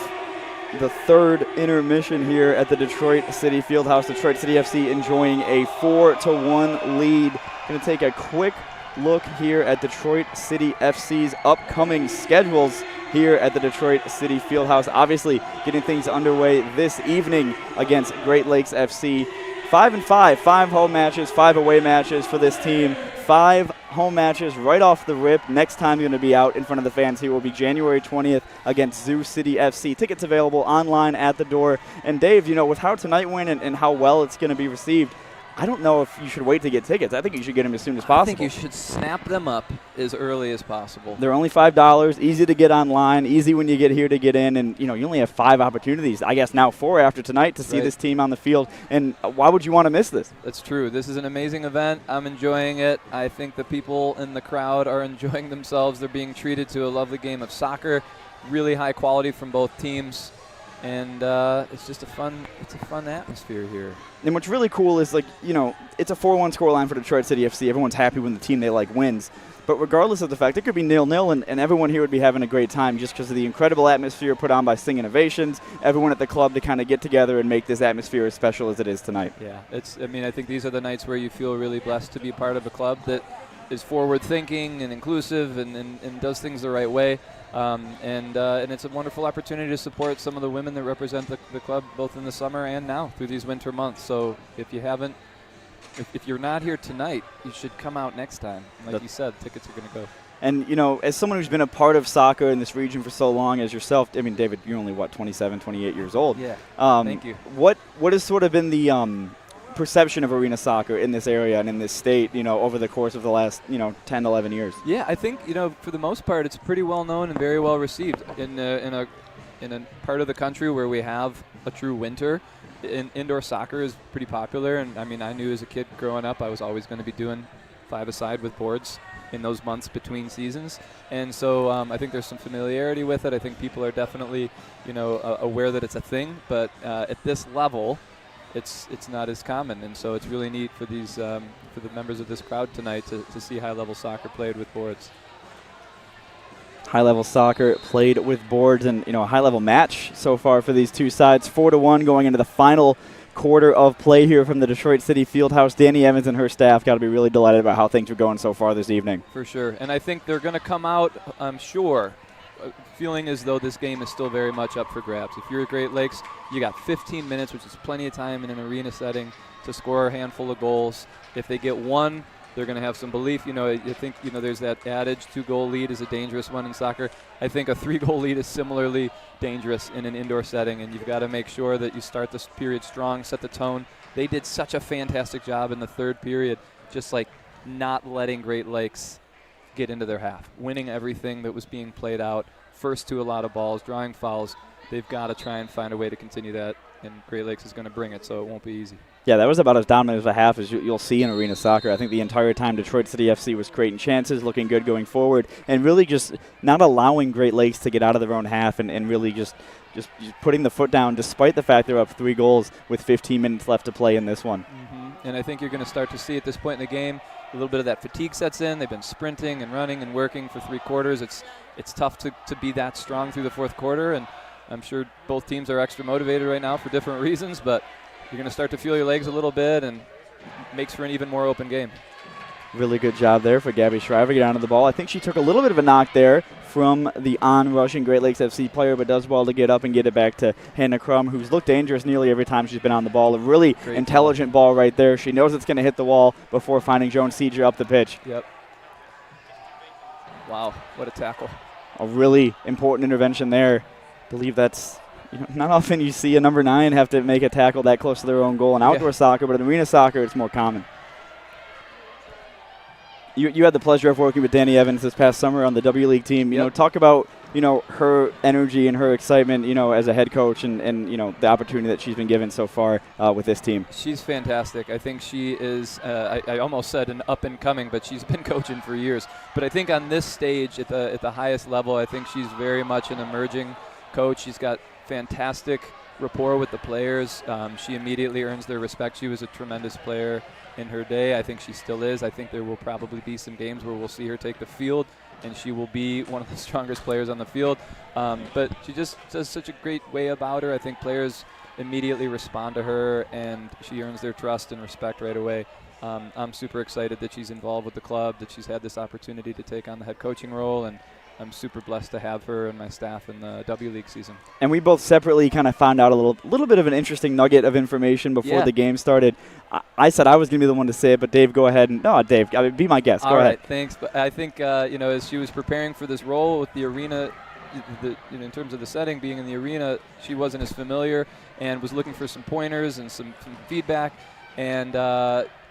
the third intermission here at the Detroit City Fieldhouse. Detroit City FC enjoying a 4-1 lead. Going to take a quick look here at Detroit City FC's upcoming schedules here at the Detroit City Fieldhouse. Obviously getting things underway this evening against Great Lakes FC. 5-5, 5 home matches, 5 away matches for this team. 5 home matches right off the rip. Next time you're going to be out in front of the fans here will be January 20th against Zoo City FC. Tickets available online at the door. And Dave, with how tonight went and how well it's going to be received, I don't know if you should wait to get tickets. I think you should get them as soon as possible. I think you should snap them up as early as possible. They're only $5, easy to get online, easy when you get here to get in, and you only have 5 opportunities, I guess now 4 after tonight, to see this team on the field. And why would you want to miss this? That's true. This is an amazing event. I'm enjoying it. I think the people in the crowd are enjoying themselves. They're being treated to a lovely game of soccer, really high quality from both teams. And it's just a fun atmosphere here. And what's really cool is, it's a 4-1 scoreline for Detroit City FC. Everyone's happy when the team they like wins. But regardless of the fact, it could be 0-0, and everyone here would be having a great time just because of the incredible atmosphere put on by Singh Innovations, everyone at the club to kind of get together and make this atmosphere as special as it is tonight. Yeah, I think these are the nights where you feel really blessed to be part of a club that is forward-thinking and inclusive and does things the right way. And it's a wonderful opportunity to support some of the women that represent the club both in the summer and now through these winter months. So if you're not here tonight, you should come out next time. Like you said, tickets are going to go. And, as someone who's been a part of soccer in this region for so long as yourself, David, you're only, 27, 28 years old. Yeah, thank you. What has sort of been the perception of arena soccer in this area and in this state, over the course of the last, 10, 11 years? Yeah, I think, for the most part, it's pretty well known and very well received. In a part of the country where we have a true winter, indoor soccer is pretty popular. And, I knew as a kid growing up I was always going to be doing 5-a-side with boards in those months between seasons. And so I think there's some familiarity with it. I think people are definitely, aware that it's a thing. But at this level, it's not as common, and so it's really neat for these for the members of this crowd tonight to see high-level soccer played with boards. High-level soccer played with boards, and a high-level match so far for these two sides. 4-1 going into the final quarter of play here from the Detroit City Fieldhouse. Danny Evans and her staff got to be really delighted about how things are going so far this evening. For sure, and I think they're going to come out, I'm sure, feeling as though this game is still very much up for grabs. If you're at Great Lakes, you got 15 minutes, which is plenty of time in an arena setting to score a handful of goals. If they get one, they're going to have some belief. You think, there's that adage, 2-goal lead is a dangerous one in soccer. I think a 3-goal lead is similarly dangerous in an indoor setting, and you've got to make sure that you start this period strong, set the tone. They did such a fantastic job in the third period, just not letting Great Lakes get into their half, winning everything that was being played out, first to a lot of balls, drawing fouls. They've got to try and find a way to continue that, and Great Lakes is going to bring it, so it won't be easy. Yeah, that was about as dominant of a half as you'll see in arena soccer. I think the entire time Detroit City FC was creating chances, looking good going forward, and really just not allowing Great Lakes to get out of their own half and really just putting the foot down despite the fact they're up 3 goals with 15 minutes left to play in this one. Mm-hmm. And I think you're going to start to see at this point in the game a little bit of that fatigue sets in. They've been sprinting and running and working for 3 quarters. It's tough to be that strong through the fourth quarter, and I'm sure both teams are extra motivated right now for different reasons, but you're going to start to feel your legs a little bit, and it makes for an even more open game. Really good job there for Gabby Shriver, get onto the ball. I think she took a little bit of a knock there from the on-rushing Great Lakes FC player, but does well to get up and get it back to Hannah Crum, who's looked dangerous nearly every time she's been on the ball. A really great intelligent ball right there. She knows it's going to hit the wall before finding Joan Seeger up the pitch. Yep. Wow, what a tackle. A really important intervention there. I believe that's not often you see a number 9 have to make a tackle that close to their own goal in outdoor soccer, but in arena soccer it's more common. You had the pleasure of working with Danny Evans this past summer on the W League team. Talk about her energy and her excitement, as a head coach and the opportunity that she's been given so far with this team. She's fantastic. I think she is, I almost said an up and coming, but she's been coaching for years. But I think on this stage at the highest level, I think she's very much an emerging coach. She's got fantastic rapport with the players. She immediately earns their respect. She was a tremendous player in her day. I think she still is. I think there will probably be some games where we'll see her take the field and she will be one of the strongest players on the field. But she just does such a great way about her. I think players immediately respond to her, and she earns their trust and respect right away. I'm super excited that she's involved with the club, that she's had this opportunity to take on the head coaching role, and I'm super blessed to have her and my staff in the W League season. And we both separately kind of found out a little bit of an interesting nugget of information before the game started. I said I was going to be the one to say it, but Dave, go ahead. Dave, be my guest. Go ahead. Thanks. But I think, as she was preparing for this role with the arena, in terms of the setting, being in the arena, she wasn't as familiar and was looking for some pointers and some feedback, and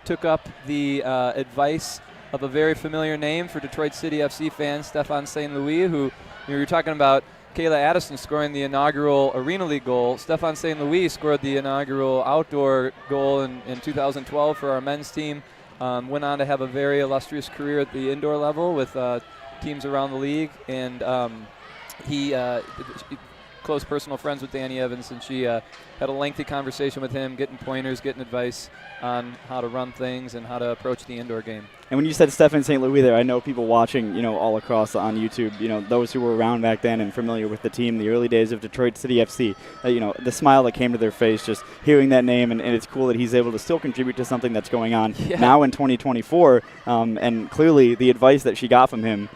took up the advice of a very familiar name for Detroit City FC fans, Stephane St. Louis, who you were talking about. Kayla Addison scoring the inaugural Arena League goal. Stephane St. Louis scored the inaugural outdoor goal in 2012 for our men's team. Went on to have a very illustrious career at the indoor level with teams around the league, and he close personal friends with Danny Evans, and she had a lengthy conversation with him, getting pointers, getting advice on how to run things and how to approach the indoor game. And when you said Stephane St. Louis there, I know people watching, all across on YouTube, those who were around back then and familiar with the team, the early days of Detroit City FC, the smile that came to their face just hearing that name, and it's cool that he's able to still contribute to something that's going on now in 2024, and clearly the advice that she got from him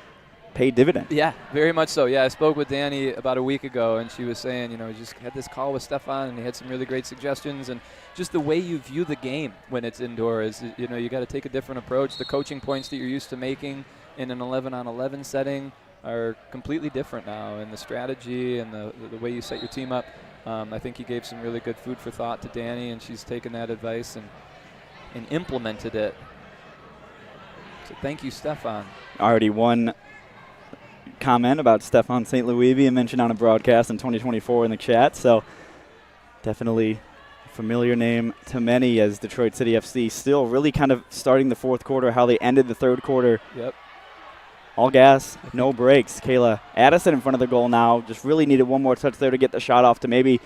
paid dividend. Yeah, very much so. Yeah, I spoke with Danny about a week ago, and she was saying, he just had this call with Stephane, and he had some really great suggestions, and just the way you view the game when it's indoors, you got to take a different approach. The coaching points that you're used to making in an 11-on-11 setting are completely different now, and the strategy and the way you set your team up. I think he gave some really good food for thought to Danny, and she's taken that advice and implemented it. So thank you, Stephane. Already one comment about Stephane St. Louis being mentioned on a broadcast in 2024 in the chat, so definitely a familiar name to many, as Detroit City FC still really kind of starting the fourth quarter, how they ended the third quarter. Yep. All gas, no brakes. Kayla Addison in front of the goal now. Just really needed one more touch there to get the shot off to maybe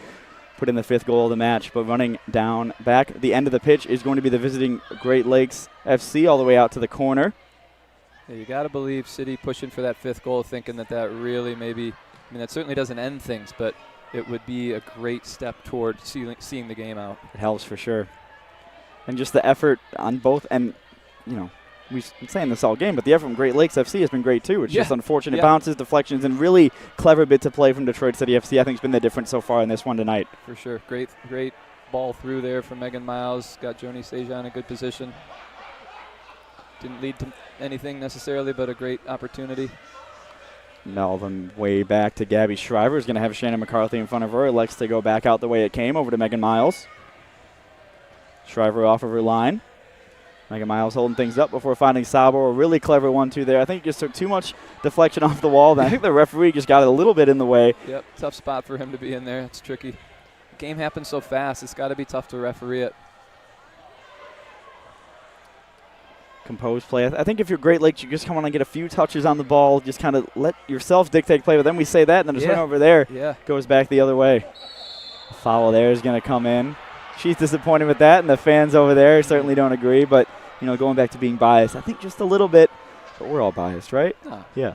put in the fifth goal of the match. But running down back at the end of the pitch is going to be the visiting Great Lakes FC all the way out to the corner. Yeah, you got to believe City pushing for that fifth goal, thinking that really maybe, that certainly doesn't end things, but it would be a great step toward seeing the game out. It helps for sure. And just the effort on both, and, we've been saying this all game, but the effort from Great Lakes FC has been great too. It's just unfortunate bounces, deflections, and really clever bits of play from Detroit City FC. I think it's been the difference so far in this one tonight. For sure. Great ball through there from Megan Miles. Got Joni Seja in a good position. Didn't lead to anything necessarily, but a great opportunity. Melvin way back to Gabby Shriver. Is going to have Shannon McCarthy in front of her. Elects to go back out the way it came, over to Megan Miles. Shriver off of her line. Megan Miles holding things up before finding Sabo. A really clever 1-2 there. I think he just took too much deflection off the wall. I think the referee just got it a little bit in the way. Yep, tough spot for him to be in there. It's tricky. The game happens so fast, it's got to be tough to referee it. Composed play. I think if you're Great Lakes, you just want to get a few touches on the ball, just kind of let yourself dictate play. But then we say that, and then the swing over there goes back the other way. The foul there is going to come in. She's disappointed with that, and the fans over there certainly don't agree. But, going back to being biased, I think just a little bit. But we're all biased, right? Oh. Yeah.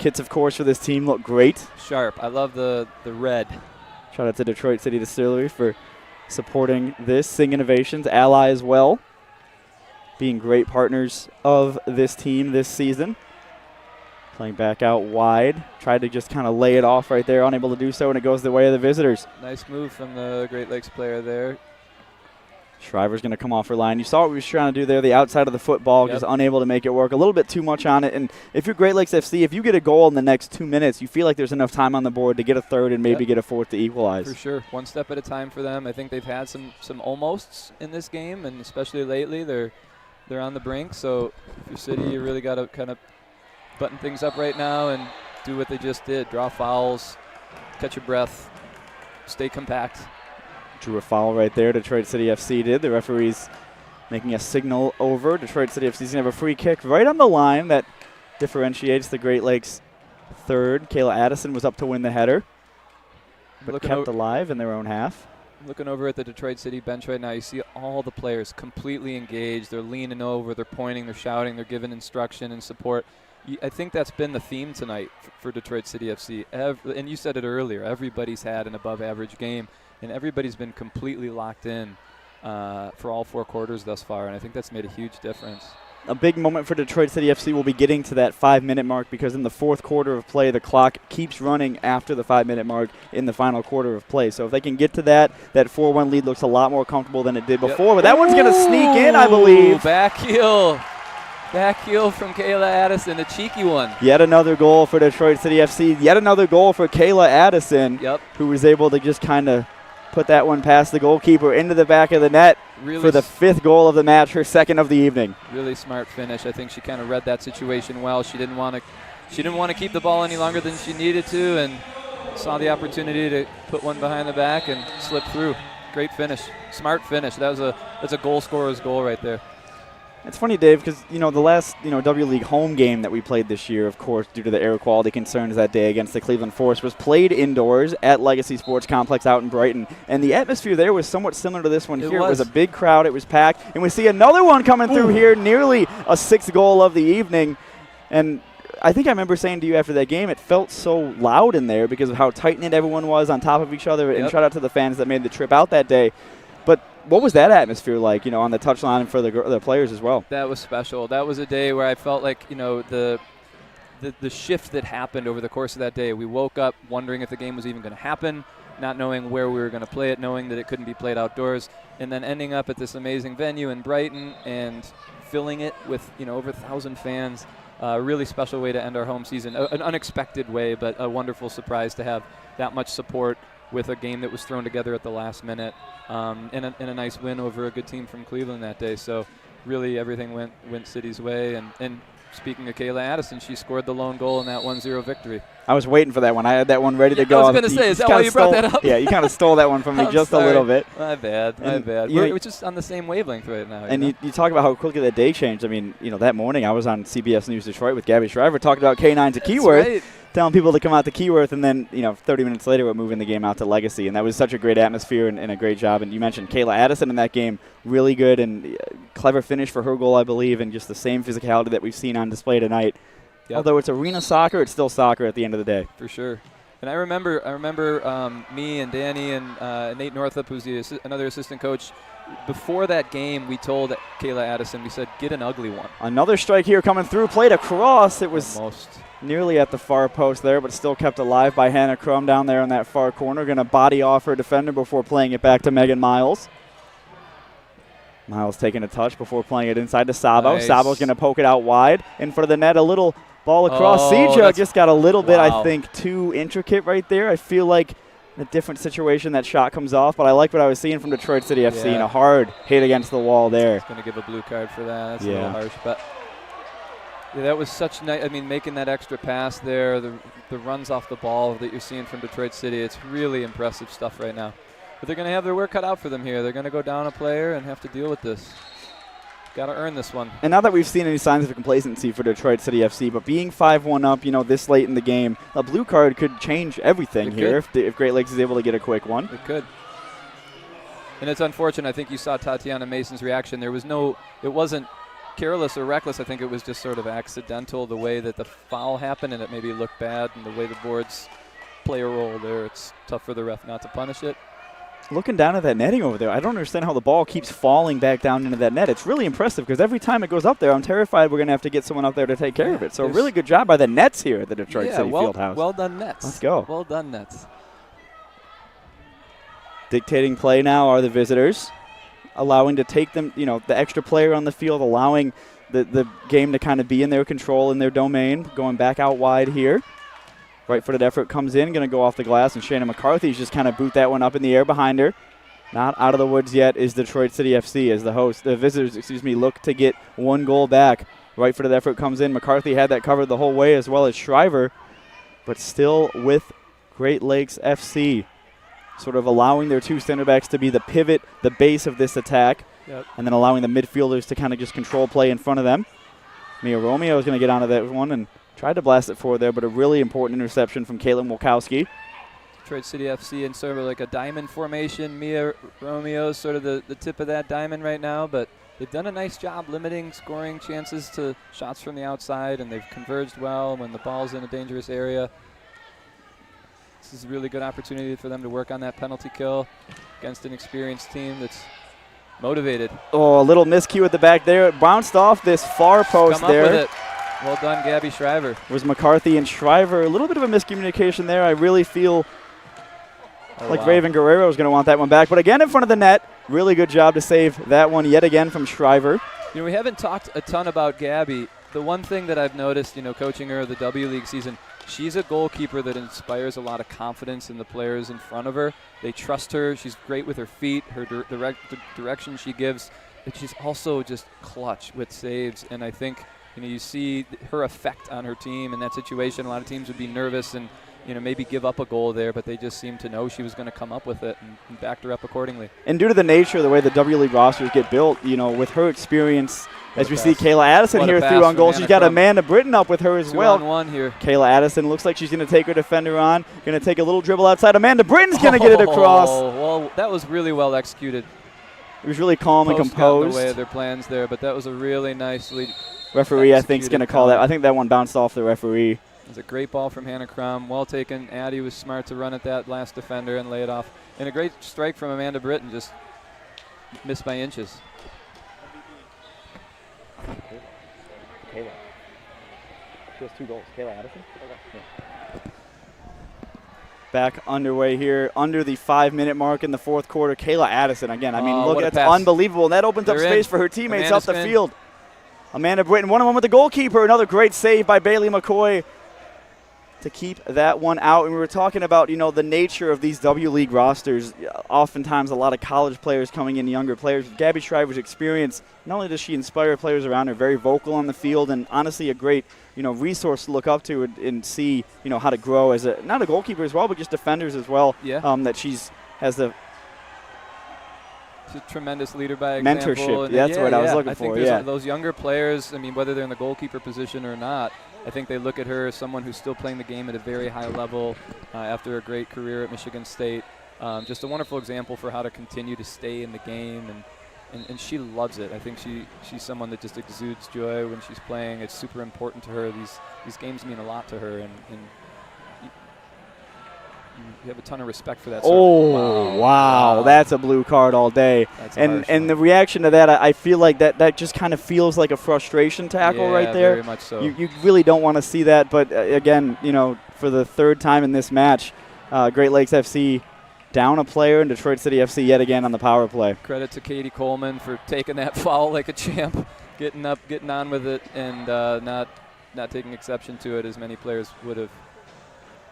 Kits, of course, for this team look great. Sharp. I love the red. Shout out to Detroit City Distillery for supporting this. Singh Innovations, ally as well, being great partners of this team this season. Playing back out wide, tried to just kind of lay it off right there, unable to do so, and it goes the way of the visitors. Nice move from the Great Lakes player there. Shriver's going to come off her line. You saw what we was trying to do there, the outside of the football, just unable to make it work. A little bit too much on it. And if you're Great Lakes FC, if you get a goal in the next 2 minutes, you feel like there's enough time on the board to get a third and maybe get a fourth to equalize. For sure. One step at a time for them. I think they've had some almosts in this game, and especially lately, they're on the brink. So if you're City, you really got to kind of button things up right now and do what they just did. Draw fouls, catch your breath, stay compact. Drew a foul right there. Detroit City FC did. The referee's making a signal over. Detroit City FC's going to have a free kick right on the line that differentiates the Great Lakes third. Kayla Addison was up to win the header, but kept alive in their own half. looking over at the Detroit City bench right now, you see all the players completely engaged. They're leaning over, they're pointing, they're shouting, they're giving instruction and support. I think that's been the theme tonight for Detroit City FC. And you said it earlier, everybody's had an above-average game, and everybody's been completely locked in for all 4 quarters thus far, and I think that's made a huge difference. A big moment for Detroit City FC will be getting to that 5-minute mark, because in the 4th quarter of play, the clock keeps running after the 5-minute mark in the final quarter of play. So if they can get to that 4-1 lead looks a lot more comfortable than it did before. But that one's going to sneak in, I believe. Back heel. Back heel from Kayla Addison, a cheeky one. Yet another goal for Detroit City FC. Yet another goal for Kayla Addison, who was able to just kind of put that one past the goalkeeper into the back of the net for the 5th goal of the match, her 2nd of the evening. Really smart finish. I think she kind of read that situation well. She didn't want to keep the ball any longer than she needed to, and saw the opportunity to put one behind the back and slip through. Great finish. Smart finish. That's a goal scorer's goal right there. It's funny, Dave, because, the last, W League home game that we played this year, of course, due to the air quality concerns that day against the Cleveland Force, was played indoors at Legacy Sports Complex out in Brighton. And the atmosphere there was somewhat similar to this one here. It was a big crowd. It was packed. And we see another one coming through here, nearly a 6th goal of the evening. And I think I remember saying to you after that game, it felt so loud in there because of how tight-knit everyone was on top of each other. And shout out to the fans that made the trip out that day. But what was that atmosphere like, on the touchline and for the players as well? That was special. That was a day where I felt like, the shift that happened over the course of that day. We woke up wondering if the game was even going to happen, not knowing where we were going to play it, knowing that it couldn't be played outdoors, and then ending up at this amazing venue in Brighton and filling it with, over 1,000 fans. A really special way to end our home season. An unexpected way, but a wonderful surprise to have that much support with a game that was thrown together at the last minute, and a nice win over a good team from Cleveland that day. So really everything went City's way. And speaking of Kayla Addison, she scored the lone goal in that 1-0 victory. I was waiting for that one. I had that one ready to go. I was going to say, is that why you brought that up? Yeah, you kind of stole that one from me just a little bit. My bad. We're just on the same wavelength right now. And you talk about how quickly that day changed. I mean, that morning I was on CBS News Detroit with Gabby Shriver talking about K9 to Keyworth, telling people to come out to Keyworth, and then 30 minutes later we're moving the game out to Legacy, and that was such a great atmosphere and a great job. And you mentioned Kayla Addison in that game, really good and clever finish for her goal, I believe, and just the same physicality that we've seen on display tonight. Yep. Although it's arena soccer, it's still soccer at the end of the day. For sure. And I remember me and Danny and Nate Northup, who's another assistant coach. Before that game, we told Kayla Addison, we said, get an ugly one. Another strike here coming through, played across. It was nearly at the far post there, but still kept alive by Hannah Crum down there in that far corner. Going to body off her defender before playing it back to Megan Miles. Miles taking a touch before playing it inside to Sabo. Nice. Sabo's going to poke it out wide. In front of the net, a little ball across. Sija just got a little bit, I think, too intricate right there. I feel like in a different situation that shot comes off, but I like what I was seeing from Detroit City FC and a hard hit against the wall there. It's going to give a blue card for that. That's a little harsh, but that was such nice. I mean, making that extra pass there, the runs off the ball that you're seeing from Detroit City, it's really impressive stuff right now. But they're going to have their work cut out for them here. They're going to go down a player and have to deal with this. Got to earn this one. And not that we've seen any signs of complacency for Detroit City FC, but being 5-1 up, this late in the game, a blue card could change everything here if Great Lakes is able to get a quick one. It could. And it's unfortunate. I think you saw Tatiana Mason's reaction. It wasn't careless or reckless. I think it was just sort of accidental, the way that the foul happened, and it maybe looked bad, and the way the boards play a role there. It's tough for the ref not to punish it. Looking down at that netting over there, I don't understand how the ball keeps falling back down into that net. It's really impressive because every time it goes up there, I'm terrified we're going to have to get someone up there to take care of it. So a really good job by the Nets here at the Detroit City Fieldhouse. Well done, Nets. Let's go. Well done, Nets. Dictating play now are the visitors, allowing to take them, the extra player on the field, allowing the game to kind of be in their control, in their domain, going back out wide here. Right-footed effort comes in, going to go off the glass, and Shannon McCarthy's just kind of boot that one up in the air behind her. Not out of the woods yet is Detroit City FC as the visitors, look to get one goal back. Right-footed effort comes in. McCarthy had that covered the whole way, as well as Shriver, but still with Great Lakes FC, sort of allowing their two center backs to be the pivot, the base of this attack, and then allowing the midfielders to kind of just control play in front of them. Mia Romeo is going to get onto that one and tried to blast it forward there, but a really important interception from Caitlin Wolkowski. Detroit City FC in sort of like a diamond formation. Mia Romeo's sort of the tip of that diamond right now, but they've done a nice job limiting scoring chances to shots from the outside, and they've converged well when the ball's in a dangerous area. This is a really good opportunity for them to work on that penalty kill against an experienced team that's motivated. Oh, a little miscue at the back there. It bounced off this far post Come there. up with it. Well done, Gabby Shriver. It was McCarthy and Shriver. A little bit of a miscommunication there. I really feel like Raven Guerrero is going to want that one back. But again, in front of the net, really good job to save that one yet again from Shriver. You know, we haven't talked a ton about Gabby. The one thing that I've noticed, you know, coaching her the W League season, she's a goalkeeper that inspires a lot of confidence in the players in front of her. They trust her. She's great with her feet, her the direction she gives. But she's also just clutch with saves. And I think, you know, you see her effect on her team in that situation. A lot of teams would be nervous and, you know, maybe give up a goal there, but they just seemed to know she was going to come up with it and backed her up accordingly. And due to the nature of the way the W League rosters get built, you know, with her experience, as we see Kayla Addison here through on goal, she's got Amanda Britton up with her as well. 2-on-1 here. Kayla Addison looks like she's going to take her defender on, going to take a little dribble outside. Amanda Britton's going to get it across. Well, that was really well executed. It was really calm and composed. Got in the way of their plans there, but that was a really nicely referee, I think, is going to call that. I think that one bounced off the referee. It was a great ball from Hannah Crum. Well taken. Addie was smart to run at that last defender and lay it off. And a great strike from Amanda Britton, just missed by inches. Kayla. She has 2 goals. Kayla Addison? Okay. Yeah. Back underway here, under the 5-minute mark in the fourth quarter. Kayla Addison, again, I mean, look, that's unbelievable. And that opens up space for her teammates up the field. Amanda Britton, 1-on-1 with the goalkeeper. Another great save by Bailey McCoy to keep that one out. And we were talking about, you know, the nature of these W League rosters. Oftentimes a lot of college players coming in, younger players. With Gabby Shriver's experience, not only does she inspire players around her, very vocal on the field, and honestly a great, you know, resource to look up to and see, you know, how to grow as a, not a goalkeeper as well, but just defenders as well. Yeah. That has the she's a tremendous leader by example. Mentorship, that's what I was looking for. I think those younger players, I mean, whether they're in the goalkeeper position or not, I think they look at her as someone who's still playing the game at a very high level after a great career at Michigan State. Just a wonderful example for how to continue to stay in the game, and she loves it. I think she's someone that just exudes joy when she's playing. It's super important to her. These games mean a lot to her, and you have a ton of respect for that. Wow. That's a blue card all day. And the reaction to that, I feel like that just kind of feels like a frustration tackle right there. Very much so. You really don't want to see that, but again, you know, for the 3rd time in this match, Great Lakes FC down a player and Detroit City FC yet again on the power play. Credit to Katie Coleman for taking that foul like a champ, getting on with it, and not taking exception to it as many players would have.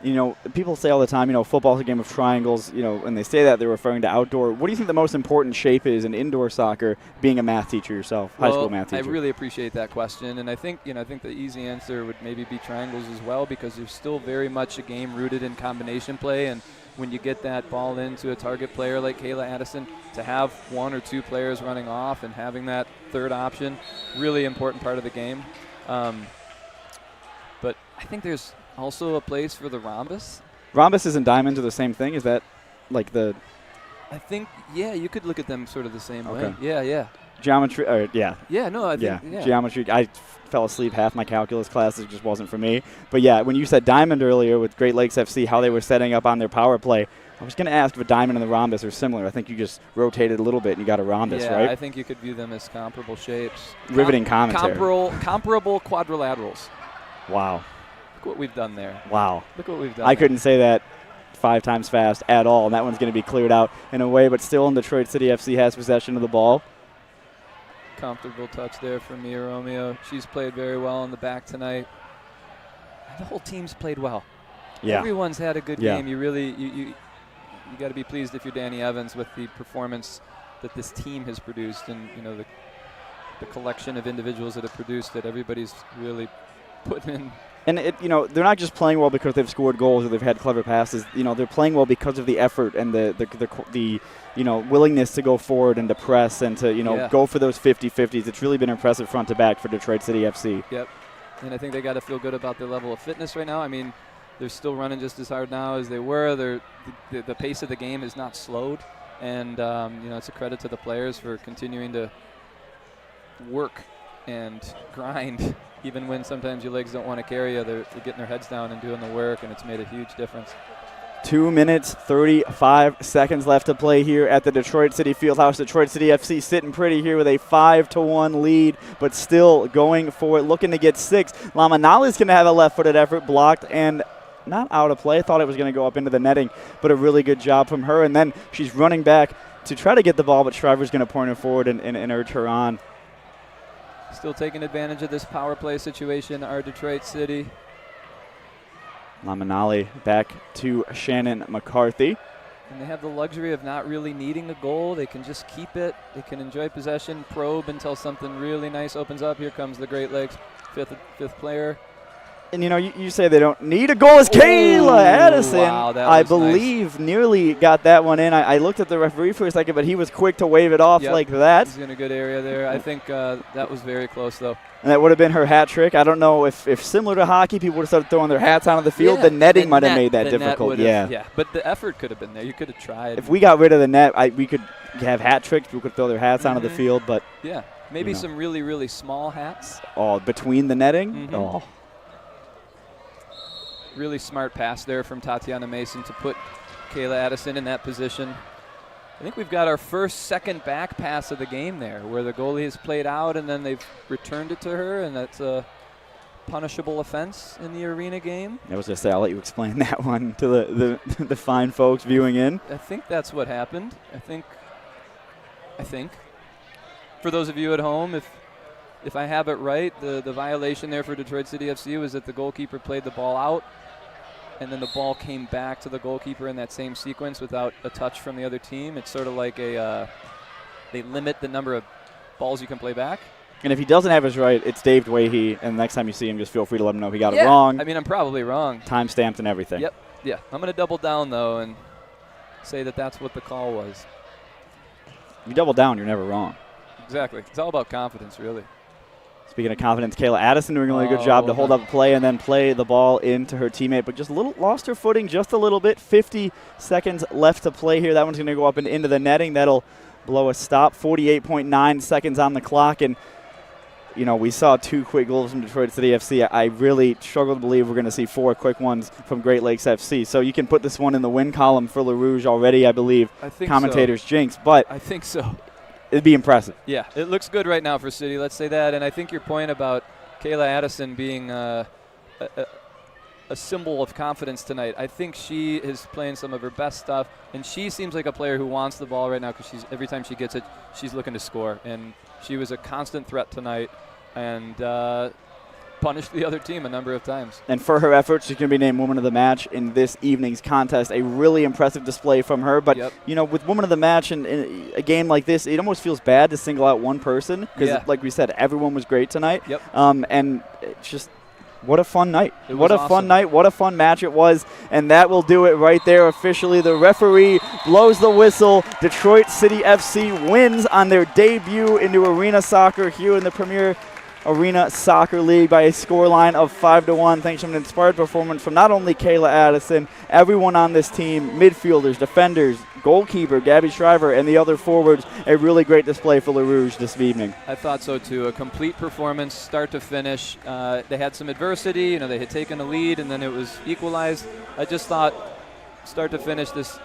You know, people say all the time, you know, football's a game of triangles. You know, when they say that, they're referring to outdoor. What do you think the most important shape is in indoor soccer, being a math teacher yourself, high school math teacher? I really appreciate that question, and I think the easy answer would maybe be triangles as well, because there's still very much a game rooted in combination play, and when you get that ball into a target player like Kayla Addison, to have 1 or 2 players running off and having that third option, really important part of the game. But I think there's also a place for the rhombus. Rhombus and diamonds are the same thing? Is that like the... I think, you could look at them sort of the same way. Yeah. Geometry, Yeah, no, I think, Geometry. I fell asleep half my calculus class. It just wasn't for me. But yeah, when you said diamond earlier with Great Lakes FC, how they were setting up on their power play, I was going to ask if a diamond and the rhombus are similar. I think you just rotated a little bit and you got a rhombus, right? Yeah, I think you could view them as comparable shapes. Riveting commentary. Comparable quadrilaterals. Wow. Look what we've done there. Wow. Look what we've done. I couldn't say that 5 times fast at all, and that one's going to be cleared out in a way, but still Detroit City FC has possession of the ball. Comfortable touch there from Mia Romeo. She's played very well on the back tonight. The whole team's played well. Yeah. Everyone's had a good game. You really you got to be pleased if you're Danny Evans with the performance that this team has produced, and you know the collection of individuals that have produced it. Everybody's really putting in. And they're not just playing well because they've scored goals or they've had clever passes. You know, they're playing well because of the effort and the willingness to go forward and to press and to go for those 50-50s. It's really been impressive front to back for Detroit City FC. Yep. And I think they got to feel good about their level of fitness right now. I mean, They're still running just as hard now as they were. The pace of the game is not slowed, and it's a credit to the players for continuing to work and grind, even when sometimes your legs don't want to carry you. They're getting their heads down and doing the work, and it's made a huge difference. 2 minutes, 35 seconds left to play here at the Detroit City Fieldhouse. Detroit City FC sitting pretty here with a 5-1 lead, but still going for it, looking to get 6. Lamanali's going to have a left-footed effort, blocked and not out of play. Thought it was going to go up into the netting, but a really good job from her. And then she's running back to try to get the ball, but Shriver's going to point her forward and urge her on. Still taking advantage of this power play situation, our Detroit City. Lamanali back to Shannon McCarthy. And they have the luxury of not really needing a goal. They can just keep it. They can enjoy possession, probe until something really nice opens up. Here comes the Great Lakes fifth player. And, you say they don't need a goal. It's Kayla Addison. Wow, I believe nearly got that one in. I looked at the referee for a second, but he was quick to wave it off like that. He's in a good area there. I think that was very close, though. And that would have been her hat trick. I don't know if similar to hockey, people would have started throwing their hats onto the field. The netting might have made that difficult. Yeah, but the effort could have been there. You could have tried. If we got rid of the net, we could have hat tricks. People could throw their hats onto the field. But yeah, maybe some really, really small hats. Oh, between the netting? Oh. Really smart pass there from Tatiana Mason to put Kayla Addison in that position. I think we've got our second back pass of the game there, where the goalie has played out and then they've returned it to her, and that's a punishable offense in the arena game. I was going to say, I'll let you explain that one to the fine folks viewing in. I think that's what happened. I think. For those of you at home, if I have it right, the violation there for Detroit City FC was that the goalkeeper played the ball out, and then the ball came back to the goalkeeper in that same sequence without a touch from the other team. It's sort of like they limit the number of balls you can play back. And if he doesn't have his right, it's Dave Dwayhe, and the next time you see him, just feel free to let him know he got it wrong. I mean, I'm probably wrong. Time stamped and everything. Yep, yeah. I'm going to double down, though, and say that that's what the call was. You double down, you're never wrong. Exactly. It's all about confidence, really. Speaking of confidence, Kayla Addison doing a really good job to hold up play and then play the ball into her teammate, but just lost her footing just a little bit. 50 seconds left to play here. That one's going to go up and into the netting. That'll blow a stop. 48.9 seconds on the clock, and we saw 2 quick goals from Detroit City FC. I really struggle to believe we're going to see 4 quick ones from Great Lakes FC. So you can put this one in the win column for Le Rouge already, I believe. I think commentators so. Jinx, but I think so. It'd be impressive. Yeah, it looks good right now for City. Let's say that. And I think your point about Kayla Addison being a symbol of confidence tonight, I think she is playing some of her best stuff. And she seems like a player who wants the ball right now because every time she gets it, she's looking to score. And she was a constant threat tonight and punished the other team a number of times. And for her efforts, she can be named Woman of the Match in this evening's contest. A really impressive display from her. But, with Woman of the Match in a game like this, it almost feels bad to single out one person because, like we said, everyone was great tonight. Yep. And it's just what a fun night. What a fun night. What a fun match it was. And that will do it right there officially. The referee blows the whistle. Detroit City FC wins on their debut into arena soccer here in the Premier Arena Soccer League by a scoreline of 5-1, thanks to an inspired performance from not only Kayla Addison, everyone on this team, midfielders, defenders, goalkeeper Gabby Shriver, and the other forwards. A really great display for Le Rouge this evening. I thought so too. A complete performance, start to finish. They had some adversity. They had taken a lead, and then it was equalized. I just thought, start to finish, this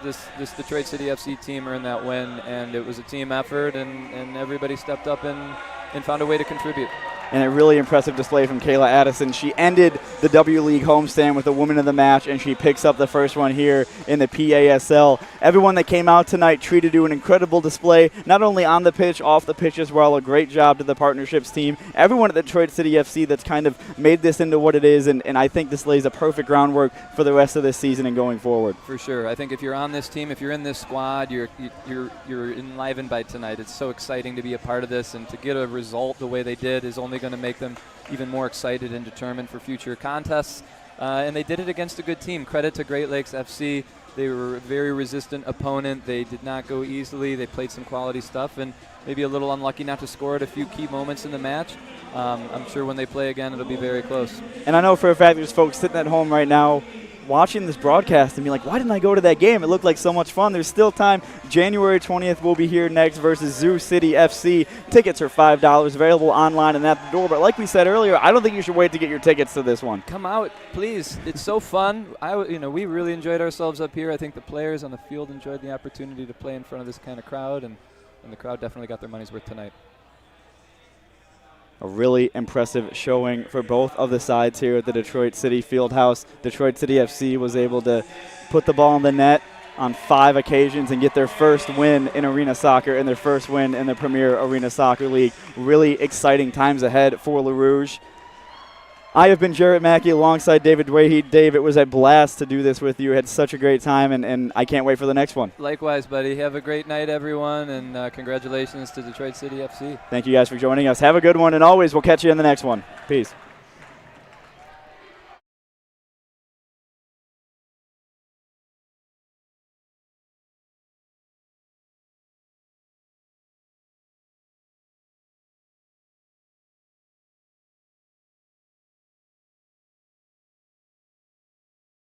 Detroit City FC team earned that win, and it was a team effort, and everybody stepped up and found a way to contribute. And a really impressive display from Kayla Addison. She ended the W League homestand with a Woman of the Match, and she picks up the first one here in the PASL. Everyone that came out tonight treated to an incredible display, not only on the pitch, off the pitch as well. A great job to the partnerships team. Everyone at the Detroit City FC that's kind of made this into what it is, and I think this lays a perfect groundwork for the rest of this season and going forward. For sure. I think if you're on this team, if you're in this squad, you're enlivened by tonight. It's so exciting to be a part of this, and to get a result the way they did is only going to make them even more excited and determined for future contests. And they did it against a good team. Credit to Great Lakes FC. They were a very resistant opponent. They did not go easily. They played some quality stuff, and maybe a little unlucky not to score at a few key moments in the match. I'm sure when they play again, it'll be very close. And I know for a fact there's folks sitting at home right now watching this broadcast and being like, why didn't I go to that game? It looked like so much fun. There's still time. January 20th, we'll be here next versus Zoo City FC. Tickets are $5, available online and at the door. But like we said earlier, I don't think you should wait to get your tickets to this one. Come out, please. It's so fun. We really enjoyed ourselves up here. I think the players on the field enjoyed the opportunity to play in front of this kind of crowd, and the crowd definitely got their money's worth tonight. A really impressive showing for both of the sides here at the Detroit City Fieldhouse. Detroit City FC was able to put the ball in the net on 5 occasions and get their first win in arena soccer and their first win in the Premier Arena Soccer League. Really exciting times ahead for Le Rouge. I have been Jarrett Mackey alongside David Dwayhe. Dave, it was a blast to do this with you. Had such a great time, and I can't wait for the next one. Likewise, buddy. Have a great night, everyone, and congratulations to Detroit City FC. Thank you guys for joining us. Have a good one, and always we'll catch you in the next one. Peace.